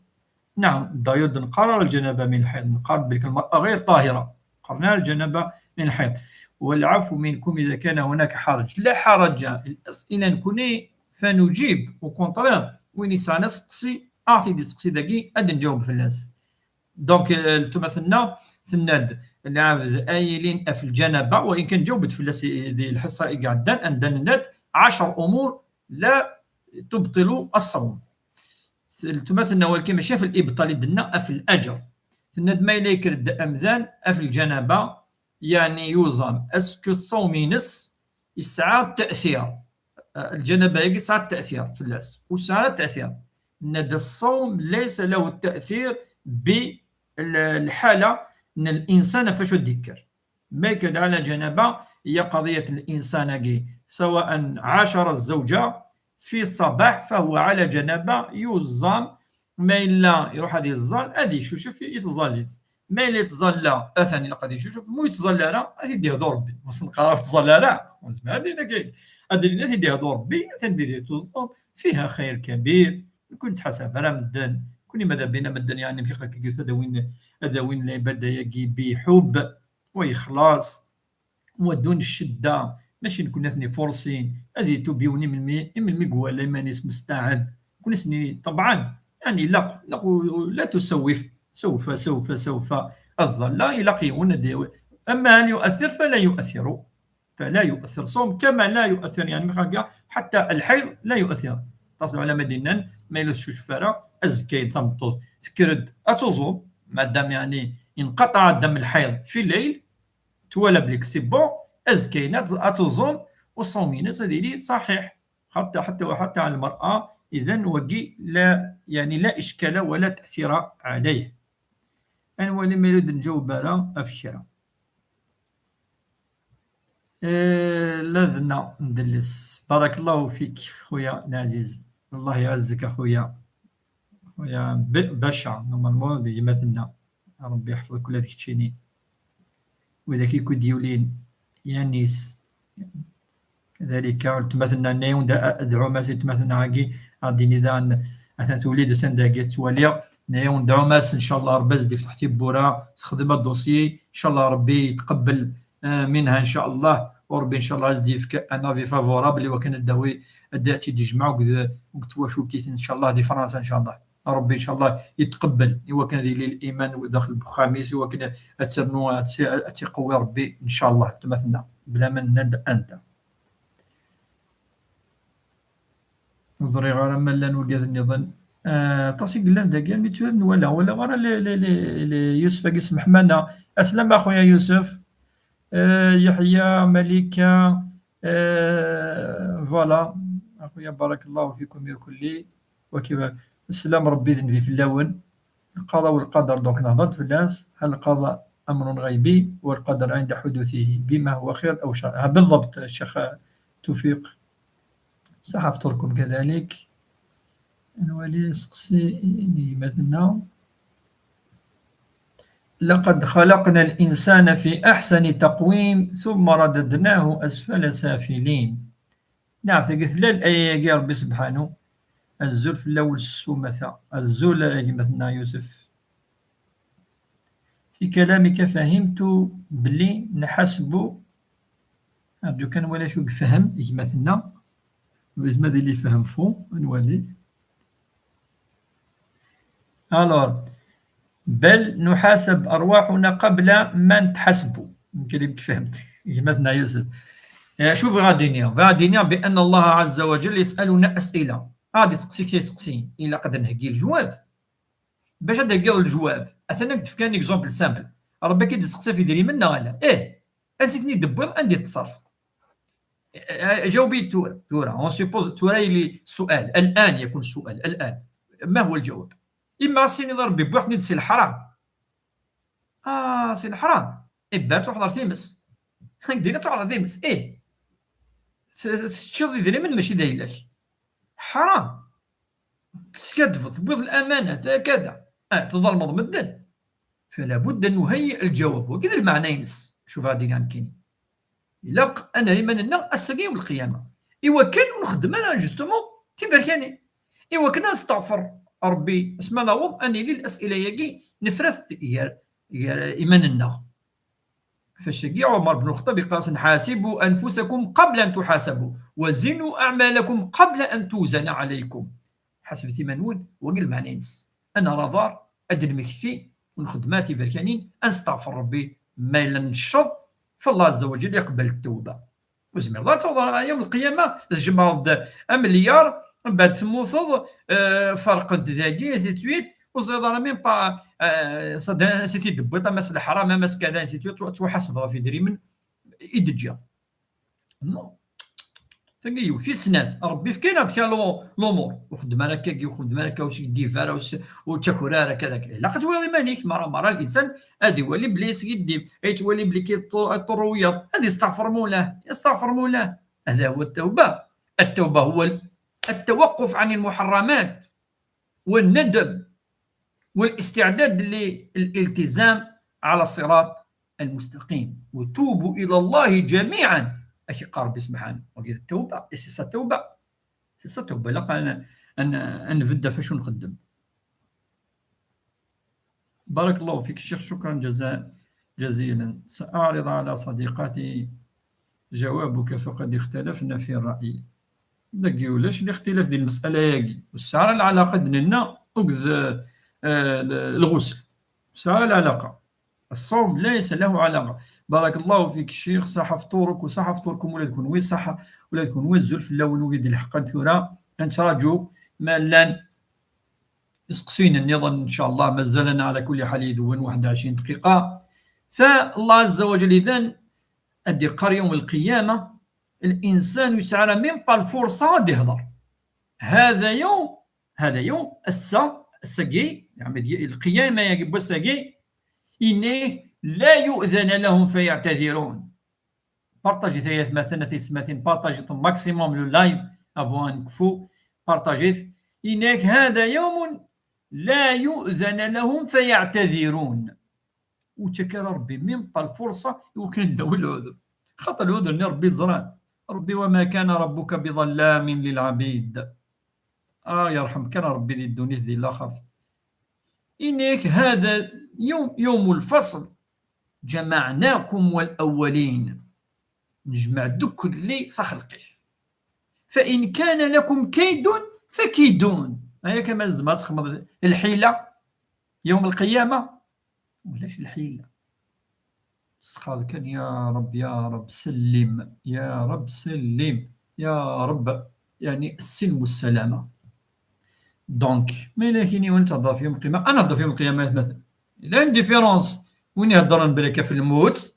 نعم دايود نقرر الجنابة من الحيض نقرر بك المرأة غير طاهرة قرنا الجنابة من الحيض. والعفو منكم إذا كان هناك حرج. لا حرج الأسئلة نكوني فنجيب وكونطرير وين يسعى نسقسي اعطي دي سقسي داكي اد نجاوب في الناس. دونك تمثلنا ثناد العبد ايلين في الجنابه وان كان جاوبت في دي الحصه قاعدان عندنا 10 امور لا تبطل الصوم. تمثلنا ولكن ماشي في الابطال دنا في الاجر. ثناد ما اليك رد امذان في الجنابه يعني يوزن اسكو الصوم ينس يسعى التاثير. الجنابة يسعى التأثير في اللاس وسعى التأثير. ندى الصوم ليس له التأثير بالحالة أن الإنسان فاش يذكر ما يكاد على جنابة هي قضية الإنسان سواء عاشر الزوجة في الصباح فهو على جنابة يوزن ما إلا يروح هذه الظل هذه يشوف يتظل ما إلا يتظل أثني لقد يشوف مو يتظل راه هذه دور ربي وسنقرا تظل راه هذه هذه التي ديها دور بي تندير توزن فيها خير كبير. كنت حسب راه مدن كوني ماذا بينا مدن يعني في قلت هذا وين العباده يجي بحب وإخلاص ودون الشده ماشي نكون اثني فرصين هذه تبيوني من المقوى لا مانيس مستعد كون سني طبعا يعني لا تسوف سوف الظل لا يلاقيون اما ان يؤثر فلا يؤثر صوم كما لا يؤثر يعني حتى الحيض لا يؤثر. تصل على مدينة ما يلوش فارا أزكي تمطوط تكرد أتوزو مادام يعني انقطع دم الحيض في الليل تولى بليك سي بون أزكي أتوزون والصومين زاديلي صحيح حتى على المرأة إذن وقي لا يعني لا إشكال ولا تأثير عليه. أنا ولي ما يريد نجاوب برا أفشرا لذنا ندلس. بارك الله فيك خويا العزيز الله يعزك خويا باشا نورمالمون ديجي مثلنا ربي يحفظك كل هذيك تشيني وإذا كيكو ديولين يانيس كذلك مثلنا نيون دعو ماس مثلنا عاقي عاديني ذا أثناء توليد سنداقي تواليا نيون دعو ماس إن شاء الله ربي زدي فتحتي بورا تخدم الدوسي إن شاء الله ربي يتقبل منها ان شاء الله وربي ان شاء الله زدي في انا في فافورابل وكان الدواوي داتي دي جمع وقت واش كيت ان شاء الله دي فرنسا ان شاء الله ربي ان شاء الله يتقبل وكان دي الايمان داخل الخميس وكان اتسرنوا تيقوي ربي ان شاء الله تمثلنا بلا من ند أنت نظري غير مالا وقاد النظام طاسي قلان داكيا ميتوازن ولا غير يوسف يسمح منا أسلم أخويا يوسف يحيى مليكة فوالا أخويا بارك الله فيكم يا كلي وكيف السلام ربي ذنبي في اللون القضاء والقدر دونك نهضرت في الناس هل القضاء أمر غيبي والقدر عند حدوثه بما هو خير أو شر بالضبط الشيخ توفيق سأفطركم كذلك نولي سقسيني مثلنا لقد خلقنا الإنسان في أحسن تقويم ثم رددناه أسفل سافلين. نعم قلت لا الآية يا ربي سبحانه الزول في الأول السمثة الزول مثلنا يوسف في كلامك فهمت بلي نحسب أرجو كان ولا شو فهم مثلنا ماذا اللي فهم فو نولي ألور بل نحاسب أرواحنا قبل ما نتحسبوا يمكن فهمت مثلنا يوسف شوف غادينيا بأن الله عز وجل يسألنا أسئلة غادي تسقسي إلا قدر نهكي الجواب باش نهكي الجواب أثنا نكتب كان إكزومبل سامبل ربي كي تسقسي في دري منا ولا نسيتني دبر عندي تصرف جاوبي تورا اون سيبوز تورا لي السؤال الآن يكون السؤال الآن ما هو الجواب إما سيني ربي بوحدي تسي الحرام سي الحرام بار تحضر تيمس دينا تحضر تيمس تشري دري من ماشي دايلاش حرام تسكدفط بيض الأمانة كذا تظل مضمدا فلا بد أن نهيئ الجواب وكذا المعنى ينس شوف غادي عن كاين إلا أنا يمننا السقيم والقيامة إوا كان نخدم أنا جوستومون تيباركاني إوا كنا نستغفر ربي اسمع نعوض أني للأسئلة يجي نفرث يا إيماننا فاش يجي عمر بن الخطاب قال حاسبوا أنفسكم قبل أن تحاسبوا وزنوا أعمالكم قبل أن توزن عليكم حسب منون وقل معنى نس أنا رضار أدن مكثي ونخدماتي بركانين أستغفر ربي ما إلا نشر فالله عز وجل يقبل التوبة وزمير الله تصور يوم القيامة جمع مليار من بعد تموصل فرق ذاكي سيتويت وزيد راه ميم با سيتي دبيطه ماس الحرام ماس كذا سيتويت تحاسب في دريمن يدجا نو تنقيو في سنات ربي في كاين هذيك الامور وخدم انا كاكي وخدم انا كاوش ديفارا وتشكراره كذا لا قتولي مانيك مره الانسان هادي ولي بليس يدي تولي بلي كيطرويا هادي يستغفر مولاه هذا هو التوبه هو التوقف عن المحرمات والندم والاستعداد للالتزام على الصراط المستقيم وتوبوا الى الله جميعا اكي قارب سبحانه وقال التوبه سي التوبه لا انا نبدا فاش نخدم. بارك الله فيك الشيخ شكرا جزيلا. سأعرض على صديقاتي جوابك فقد اختلفنا في الرأي داكي ولاش الاختلاف ديال المسألة ياكي والساعة العلاقة ديالنا وكذا الغسل ساعة العلاقة الصوم ليس له علاقة. بارك الله فيك الشيخ صح فطورك وصح فطوركم ولا تكون وين صح ولا تكون وين الزول في الاول ويد الحق ثورة نتراجو ما لان يسقسينا النظام ان شاء الله مازالنا على كل حال يدون 21 دقيقة. فالله عز وجل إذن أدي قار يوم القيامة الإنسان يسعى من الفرصة يهضر هذا يوم السقي يعني القيامة يجب السقي إنه لا يؤذن لهم فيعتذرون. بارطاجي ثلاث مثلا تسمتين بارطاجي ماكسيموم لو لايف افوان كفو بارطاجيت إنك هذا يوم لا يؤذن لهم فيعتذرون وتكرر ربي من الفرصة يمكن نداو العذر خاطر العذر ربي زران ربي وما كان ربك بظلام للعبيد يرحم كان ربي ذي الدنيا ذي الآخر. إنك هذا يوم الفصل جمعناكم والأولين نجمع دوك اللي فخلقث فإن كان لكم كيد فكيدون هيا كما زعما تخمر الحيلة يوم القيامة ولاش الحيلة قال كان يا رب يا رب سلم يا رب سلم يا رب، يعني السلم والسلامة. دونك ما إلا كاين وين تهضر في يوم القيامة، أنا نهضر في يوم القيامة مثلا، لا ديفيرونس وين يهضر بالك في الموت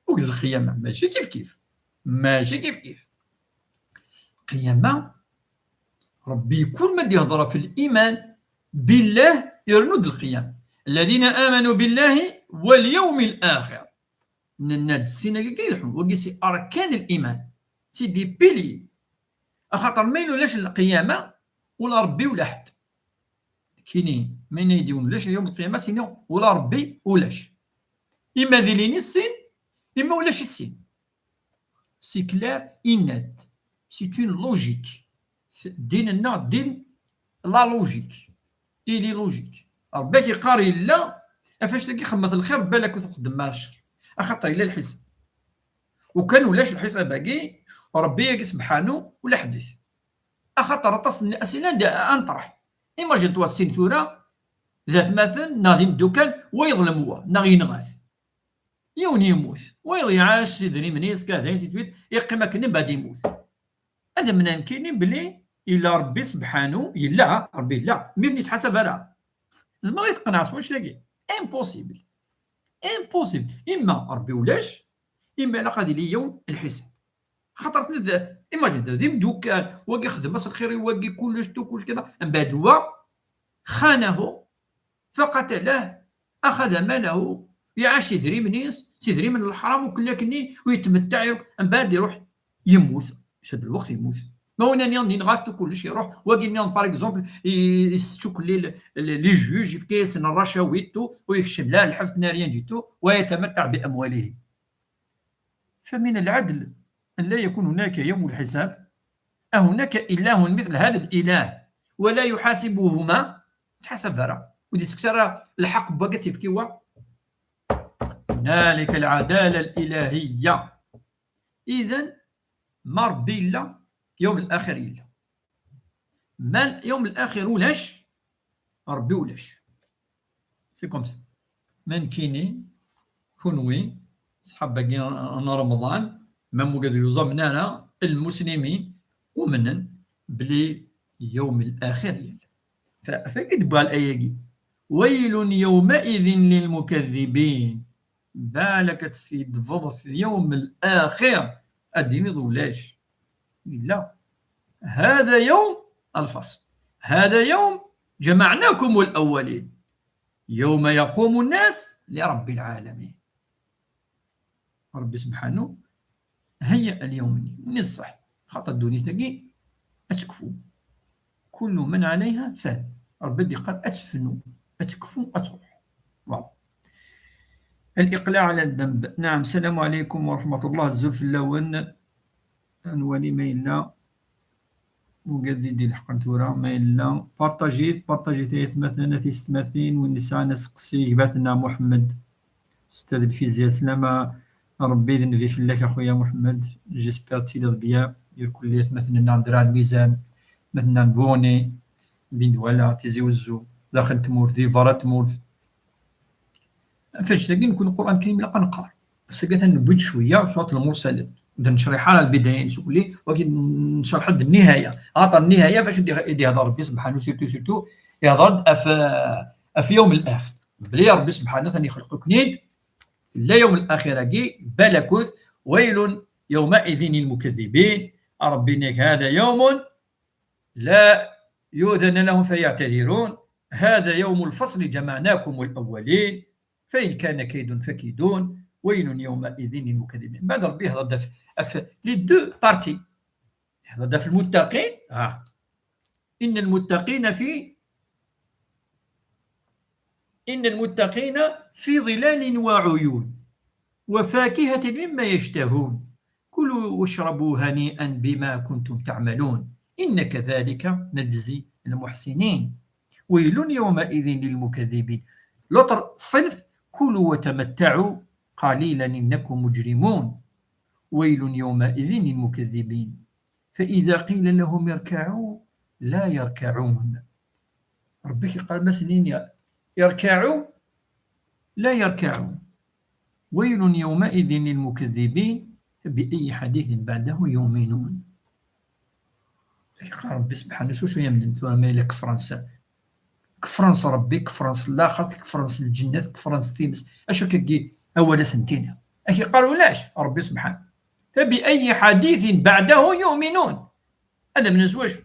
وفي القيامة، ماشي كيف كيف، ماشي كيف كيف. القيامة ربي كل ما يهضر في الإيمان بالله يرند القيامة، الذين آمنوا بالله واليوم الآخر ناد السينا كيلحو وكي سي أركان الإيمان، سي دي بيلي، خاطر ما يلولاش القيامة ولا ربي ولا حد، كاينين ما يديونلاش يوم القيامة سينو ولا ربي ولاش، إما ذيلين السين إما ولاش السين، سي كلار إنات، سي اون لوجيك، ديننا دين لا لوجيك، إلي لوجيك، ربي كيقاري لا فاش تلقي خمة الخير بالك وتخدم مع الشر، خاطر إلا الحساب وكان ولاش الحساب باقي ربي سبحانه ولا حدث، خاطر تصل الأسئلة أنطرح، إيماجين توا السينثورة ذات مثلا ناضي الدكان ويظلم هو ناغي ينغاث يون يموت ويعاش سيدري منيس كذا سيتويت يقيم كنين بعد يموت، هذا من يمكن بلي إلا ربي سبحانه إلا ربي لا مين يتحاسب على زعما يتقنع واش تلاقي امبوسيبل، امبوسيبل، إما ربي ولاش إما لا غادي لي يوم الحساب، خاطر ايماجين ديم دوكان واقي خدم راس الخير واقي كلش كلش كذا، من بعد هو خانه فقتله أخذ ماله يعاش يدري منيس يدري من الحرام وكل كني ويتمتع، من بعد يروح يموت شاد الوقت يموت، ما هو ناني نغاتو كلش يروح واقي نيان باغ اكزومبل يستشوك لي جوج يفكيسن الرشاويتو ويكشف لا الحبس ناريا جيتو ويتمتع بأمواله. فمن العدل أن لا يكون هناك يوم الحساب، أهناك إله مثل هذا الإله ولا يحاسبهما تحسب ذرا ودي تكسر الحق بقت يفكيوا، هنالك العدالة الإلهية. إذن ما ربي إلا يوم الآخر إلا ما يوم الآخر ولاش ربي ولاش، سي كوم سا. من كيني كونوي صحاب باقي رمضان مام قد يزمنانا المسلمين ومنن بلي يوم الآخر إلا، فكتبوا الآية ويل يومئذ للمكذبين، بالك السيد فضل في يوم الآخر أديني ضولاش لا، هذا يوم الفصل، هذا يوم جمعناكم الأولين، يوم يقوم الناس لرب العالمين. ربي سبحانه هيا اليوم نصح خاطر الدنيا تقي أتكفوا كل من عليها فان، ربي قال أتفنوا أتكفوا أتروح. واو. الإقلاع على الذنب. نعم. السلام عليكم ورحمة الله. الزلف اللون أنوالي ميلا مجددي الحقنتورة ميلا بارطاجي تايت مثلا في ستماثين والنساء نسقسي باتنا محمد أستاذ الفيزياء. سلامة ربي ذنبي في الله أخويا محمد، جيسبيغ تسيدي بيا يركليت مثلا ندرا الميزان مثلا بوني بين ولا تيزي وزو داخل تمور ذي فرا تمور فاش تلاقي نكون القرآن الكريم لا نقرا بس قالت نبيد شويه سوره المرسلات نشرحها للبدايه نقول لي ولكن نشرح لحد النهايه، عطى النهايه فاش يدي هذا ربي سبحانه سيرتو يهضر في يوم الاخر بلي ربي سبحانه ثاني يخلق كنين لا يوم الاخره كي بلكوت ويل يومئذ للمكذبين. ربي هذا يوم لا يؤذن لهم فيعتذرون، هذا يوم الفصل جمعناكم الأولين فإن كان كيد فكيدون ويل يومئذ للمكذبين. بعد ربي هذا في لي دو بارتي، هذا في المتقين إن المتقين في ظلال وعيون وفاكهة مما يشتهون كلوا واشربوا هنيئا بما كنتم تعملون إن كذلك نجزي المحسنين ويل يومئذ للمكذبين. لوطر صنف كلوا وتمتعوا قليلا إنكم مجرمون ويل يومئذ للمكذبين فإذا قيل لهم يركعوا لا يركعون. ربك قال مسنين يركعوا لا يركعون ويل يومئذ للمكذبين بأي حديث بعده يؤمنون. ربي سبحانه شو يمن مالك فرنسا كفرنس ربي كفرنس الاخر كفرنس الجنات كفرنس تيمس اشو كي اول سنتين اكي قالوا لاش ربي سبحانه فبأي حديث بعده يؤمنون. هذا من زواج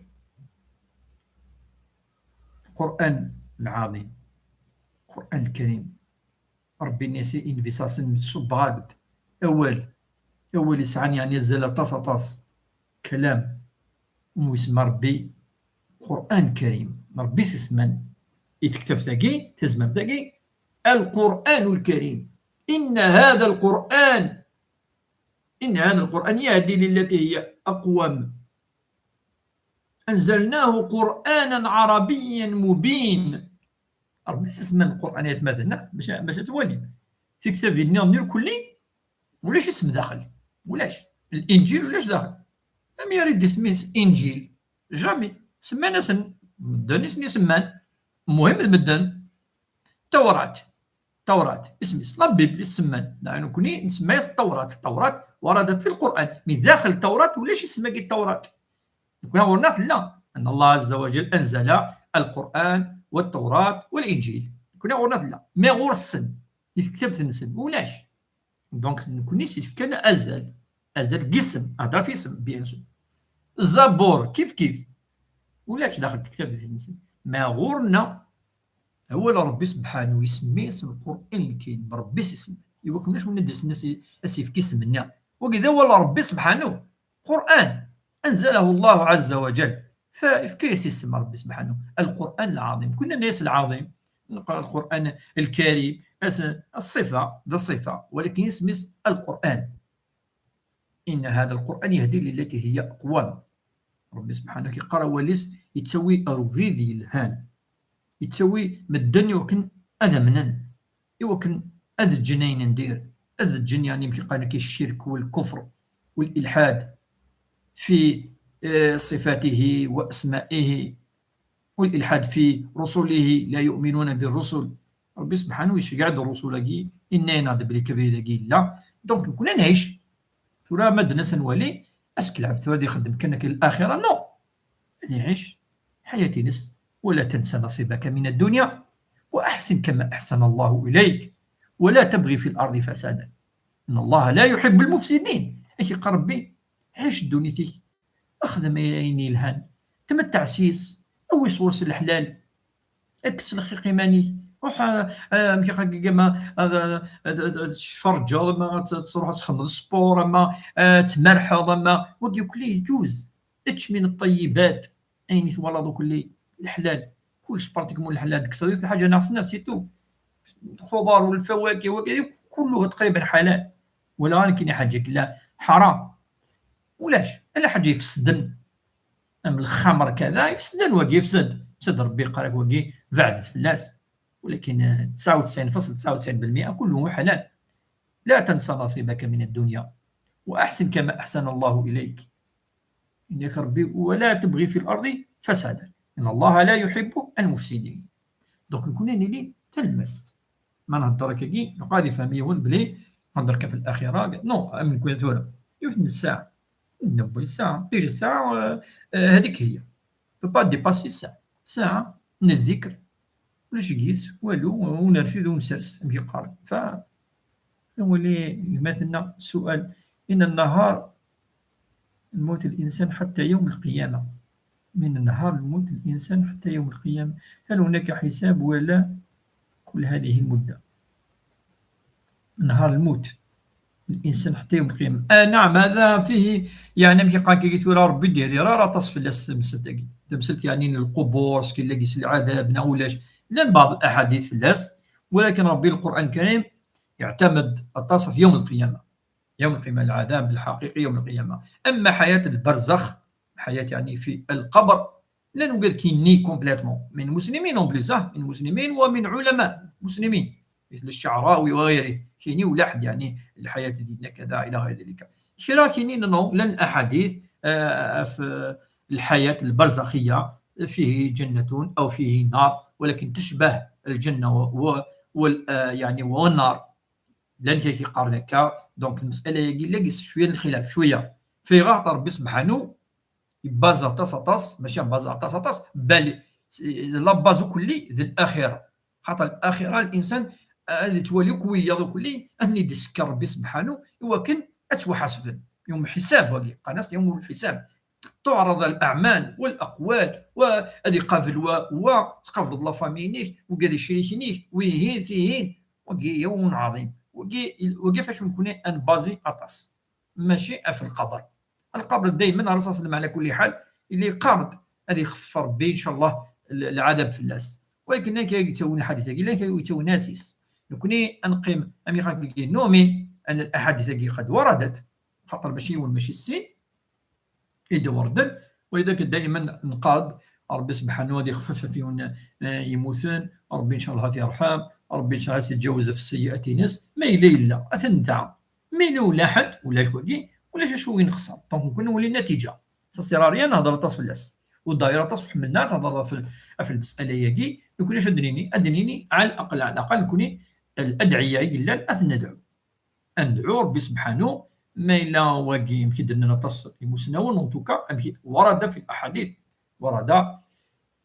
القرآن العظيم القرآن الكريم ربي نسي انفيساسن صبغاد أول يسعان يعني نزل طاس كلام ويسمى ربي قرآن كريم ربي سسمان يتكتب ثقي تزمم ثقي القرآن الكريم إن هذا القرآن يهدي للتي هي أقوم أنزلناه قرآنا عربيا مبين. ربي سسمان القرآن يتمثلنا باش توالي تكتب ندير كلي ولاش اسم داخل ولاش الإنجيل ولاش داخل لم يرد اسمه إنجيل جامي سمانا مدن اسمي سمان المهم مدن توراة اسمي لا بيبلي سمان يعني كوني نسميها التوراة وردت في القرآن من داخل التوراة ولاش يسمى التوراة كنا ورنا لا أن الله عز وجل أنزل القرآن والتوراة والإنجيل كنا ورنا لا ما غور السن يكتب السن ولاش دونك نكوني سيف كان أزل قسم هذا في اسم بيان سور الزبور كيف ولاش داخل كتاب النساء ما غورنا هو ربي سبحانه يسميه اسم القرآن الكريم ربي يسمى يوكمناش وندس الناس اسيف كيسمنا وكذا هو ربي سبحانه قرآن أنزله الله عز وجل فكيف يسمى ربي سبحانه القرآن العظيم كنا الناس العظيم نقرأ القرآن الكريم الصفة ذا الصفة ولكن يسمى القرآن إن هذا القرآن يهدي للتي هي أقوم. ربي سبحانه كيقرا وليس يتسوي أروفيدي الهان يتسوي مدن يوكن أذا منن يوكن أذ الجنين ندير أذ الجن يعني كيقال كي الشرك والكفر والإلحاد في صفاته وأسمائه والإلحاد في رسله لا يؤمنون بالرسل. ربي سبحانه يشجع الرسل كي إنا نعذب لكبير كي لا دونك كنا نعيش ثورة مدنا سنولي اسك العبد ثورة يخدم كانك الآخرة نو نعيش حياتي نس ولا تنسى نصيبك من الدنيا وأحسن كما أحسن الله إليك ولا تبغي في الأرض فسادا إن الله لا يحب المفسدين. أكي قربي عيش دنيتك أخذ ما يليني الهان تمتع سيس أو صورس الحلال اكس الخيقي ماني روح كما تفرجا ما تروح تخمم السبور اما تمرحض اما وكي كل يجوز اتش من الطيبات اين تولدوا كل الحلال كلش براتيكمون الحلال ديك الصيد الحاجه ناقصنا سيتو الخضار والفواكه وكذا كله تقريبا حلال ولا كاين حاجه لا حرام ولاش الا حاجه يفسدن ام الخمر كذا يفسدن وكي يفسد ربي قالك وكي بعدت في الناس ولكن 99.99% كله حلال. لا تنسى نصيبك من الدنيا وأحسن كما أحسن الله إليك إنك ربي ولا تبغي في الأرض فسادا إن الله لا يحب المفسدين. دونك نكون نيلي تلمست ما نهضرك كي نقادي فهميون بلي نهضرك في الأخيرة نو من كل ثورة يوثن الساعة نبغي الساعة تيجي الساعة هذيك هي با ديباسي ساعة من الذكر ولاش يقيس والو ونرفد ونسرس كي قال هو اللي يمثلنا السؤال إن النهار الموت الإنسان حتى يوم القيامة من النهار الموت الإنسان حتى يوم القيامة هل هناك حساب ولا كل هذه المدة نهار الموت الإنسان حتى يوم القيامة نعم هذا فيه يعني كي قال كي تقول ربي دير راه تصف تمثلت يعني القبور سكين لاقيس العذاب ولاش لأن بعض الأحاديث في اللاس ولكن ربي القرآن الكريم يعتمد التصف يوم القيامة العذاب الحقيقي يوم القيامة. أما حياة البرزخ حياة يعني في القبر لا نقول كيني كومبليتمون من مسلمين من مسلمين ومن علماء مسلمين مثل الشعراوي وغيره كيني ولاحد يعني الحياة ديالنا كذا إلى غير ذلك شرا كينين لن أحاديث في الحياة البرزخية فيه جنة أو فيه نار ولكن تشبه الجنة يعني والنار لان كيقارن هكا. دونك المساله هي لا شويه الخلاف شويه في غاط ربي سبحانه بازا طاس ماشي بازا طاس بل لا بازو كلي ذي الاخره. خاطر الاخره الانسان اللي تولي كويه كلي اني دسكر ربي سبحانه ولكن اتوحاسب يوم الحساب وقي قناص يوم الحساب تعرض الاعمال والاقوال وهذه قابل وتقابل الله فامينيك وقادي شريكنيك ويهين تيهين وقي يوم عظيم وقي فاش نكون ان بازي اطاس ماشي في القبر. القبر دائما الرسول صلى الله عليه وسلم على كل حال اللي قارد هذه يخفر به ان شاء الله العذاب في اللاس. ولكن كيتون الحديث كي كيتون ناسيس نكوني انقيم امي خاك نؤمن ان الاحاديث قد وردت خاطر ماشي والماشي السين إذا وردت. ولذلك دائما نقاد ربي سبحانه وتعالى يخفف فيهن يموتون ربي ان شاء الله يرحم ربي ان شاء الله يتجاوز في السيئات ناس ما إلا إلا أتنتع ما إلا ولا حد ولا شوكي ولا شو وين خسر دونك نكون ولي النتيجه سيراريا نهضر طاس في اللاس والدائره طاس حملنا تهضر في المساله ياكي نكون ادنيني على الاقل نكون الادعيه قلنا ندعو ندعو ربي سبحانه ما إلا واقي يمكن درنا طاس المسنون ان توكا ورد في الاحاديث ورد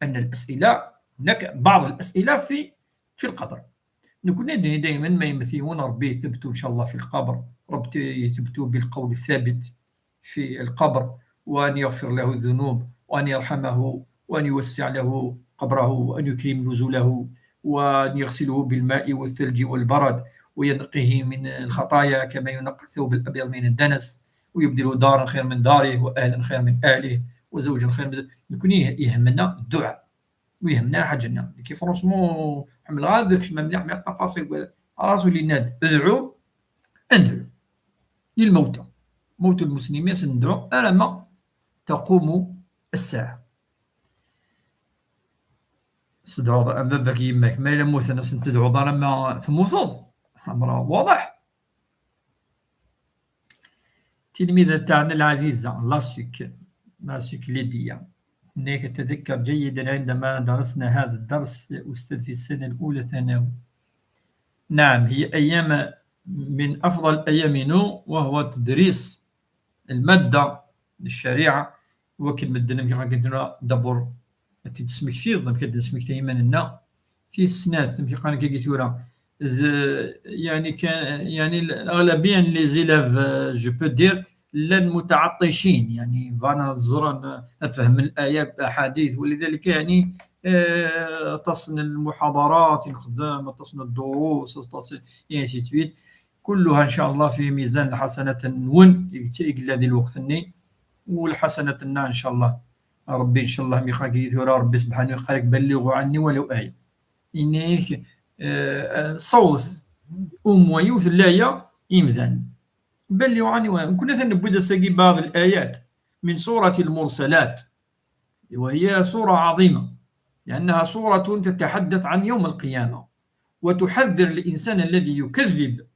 ان الاسئله هناك بعض الاسئله في القبر نكون دائما ما يمثلون ربي يثبتوا ان شاء الله في القبر ربي يثبتوا بالقول الثابت في القبر وأن يغفر له الذنوب وأن يرحمه وأن يوسع له قبره وأن يكرم نزوله وأن يغسله بالماء والثلج والبرد وينقيه من الخطايا كما ينقى الثوب الأبيض من الدنس ويبدل دارا خير من داره وأهلا خير من أهله وزوجا خير من نكون يهمنا الدعاء ويهمنا حاجنا كيف فرونسمون حمل غادر ما منع من التفاصيل راسو اللي ناد ادعوا للموتى موت المسلمين سندعو على ما تقوم الساعة. استدعو باباك يماك ما إلا موت الناس تدعو دار ما تموتوا أمر واضح. تلميذة تاعنا العزيزة لاسوك ليديا هناك أتذكر جيدا عندما درسنا هذا الدرس يا أستاذ في السنة الأولى ثانوي. نعم هي أيام من أفضل أيامنا وهو تدريس المادة الشريعة وكلمة دنا كي غنديروا دبر تسمي كثير كتسمي دائما لنا في السنات كي قال كي قلت له يعني كان يعني الاغلبيه لي زيلاف جو بو دير لا المتعطشين يعني فانا الزران افهم الايات الاحاديث ولذلك يعني تصن المحاضرات نخدم تصن الدروس تصن يعني سيتويت كلها ان شاء الله في ميزان الحسنات نون يقل هذه الوقت والحسنات لنا ان شاء الله ربي ان شاء الله ميخاكي ثورا ربي سبحانه قالك بلغوا عني ولو آية إنيك صوت ويوث اللاية إمذان بلغوا عني كنا نبدا ساقي بعض الآيات من سورة المرسلات وهي سورة عظيمة لأنها سورة تتحدث عن يوم القيامة وتحذر الإنسان الذي يكذب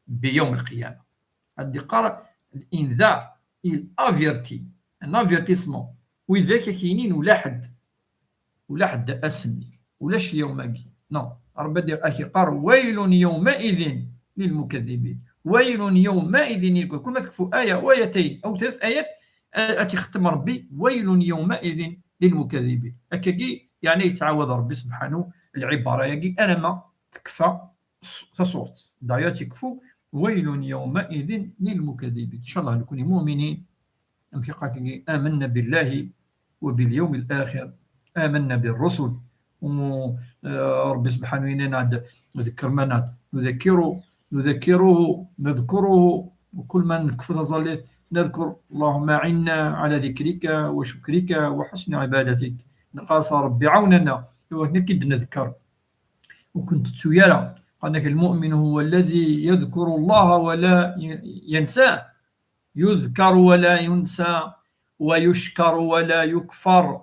بيوم القيامة. الدقارة الإنذار الافيرتي ان افيرتيسمون وذاك كاينين ولا حد اسمي ولاش يوماكي نو ربي دير اخي قار ويل يومئذ للمكذبين ويل يومئذ كل ما تكفوا ايه وايتين او 3 ايات اتختم ربي ويل يومئذ للمكذبين هكاكي يعني يتعوض ربي سبحانه العباره يجي انا ما تكفى تصوت دايات يكفوا ويل يومئذ للمكذبين. إن شاء الله نكون مؤمنين آمنا بالله وباليوم الآخر آمنا بالرسل ورب سبحانه وتعالى نذكر ما نذكره وكل من كفر ظلت نذكر اللهم عنا على ذكرك وشكرك وحسن عبادتك نقاس ربي عوننا نكد نذكر وكنت تيالا أنك المؤمن هو الذي يذكر الله ولا ينساه يذكر ولا ينسى ويشكر ولا يكفر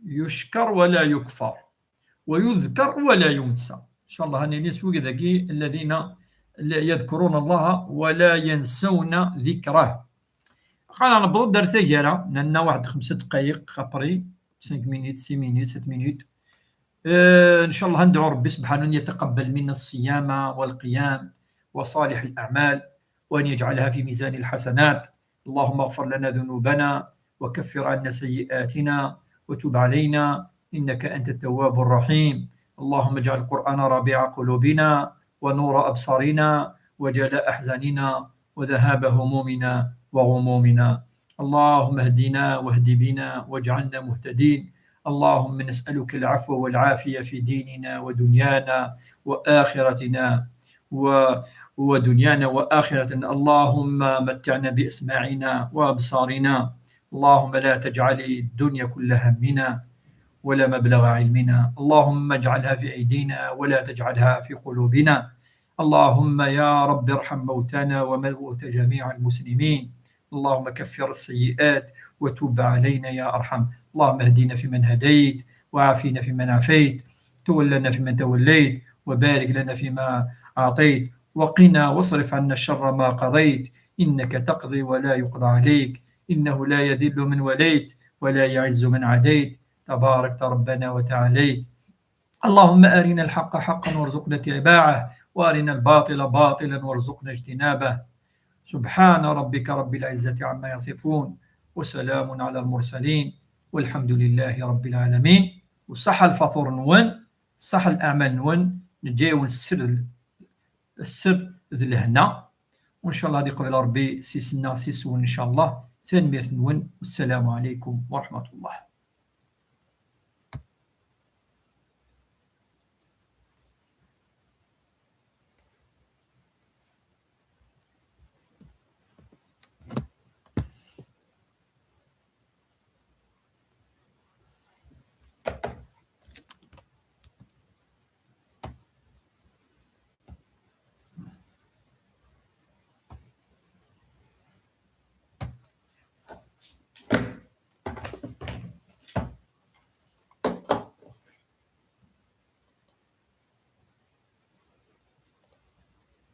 يشكر ولا يكفر ويذكر ولا ينسى. إن شاء الله هني نسوق ذكي الذين يذكرون الله ولا ينسون ذكره. قال أنا بضد درثي لأن واحد 5 دقائق خبري 5 مينيت 6 مينيت 7 مينيت إن شاء الله ندعو ربي سبحانه أن يتقبل منا الصيام والقيام وصالح الأعمال، وأن يجعلها في ميزان الحسنات. اللهم اغفر لنا ذنوبنا وكفر عنا سيئاتنا وتب علينا إنك أنت التواب الرحيم. اللهم اجعل القرآن ربيع قلوبنا ونور أبصارنا وجلاء أحزاننا وذهاب همومنا وغمومنا. اللهم اهدنا واهد بنا واجعلنا مهتدين. اللهم نسألك العفو والعافية في ديننا ودنيانا وآخرتنا ودنيانا وآخرتنا. اللهم متعنا بأسماعنا وأبصارنا. اللهم لا تجعل الدنيا كل همنا ولا مبلغ علمنا. اللهم اجعلها في أيدينا ولا تجعلها في قلوبنا. اللهم يا رب ارحم موتانا وموت جميع المسلمين. اللهم كفر السيئات وتب علينا يا أرحم. اللهم اهدنا فيمن هديت وعافينا فيمن عافيت، تولنا فيمن توليت، وبارك لنا فيما أعطيت، وقنا واصرف عنا شر ما قضيت، إنك تقضي ولا يقضى عليك، إنه لا يذل من وليت ولا يعز من عاديت، تبارك ربنا وتعاليت. اللهم أرنا الحق حقا وارزقنا اتباعه، وأرنا الباطل باطلا وارزقنا اجتنابه. سبحان ربك رب العزة عما يصفون وسلام على المرسلين والحمد لله رب العالمين. وصح الفطور نون، صح الأعمال نون، نجاو السر ذي الهنا، وإن شاء الله هذه قبل ربي سيسنا سيسون إن شاء الله سنمير نون. والسلام عليكم ورحمة الله.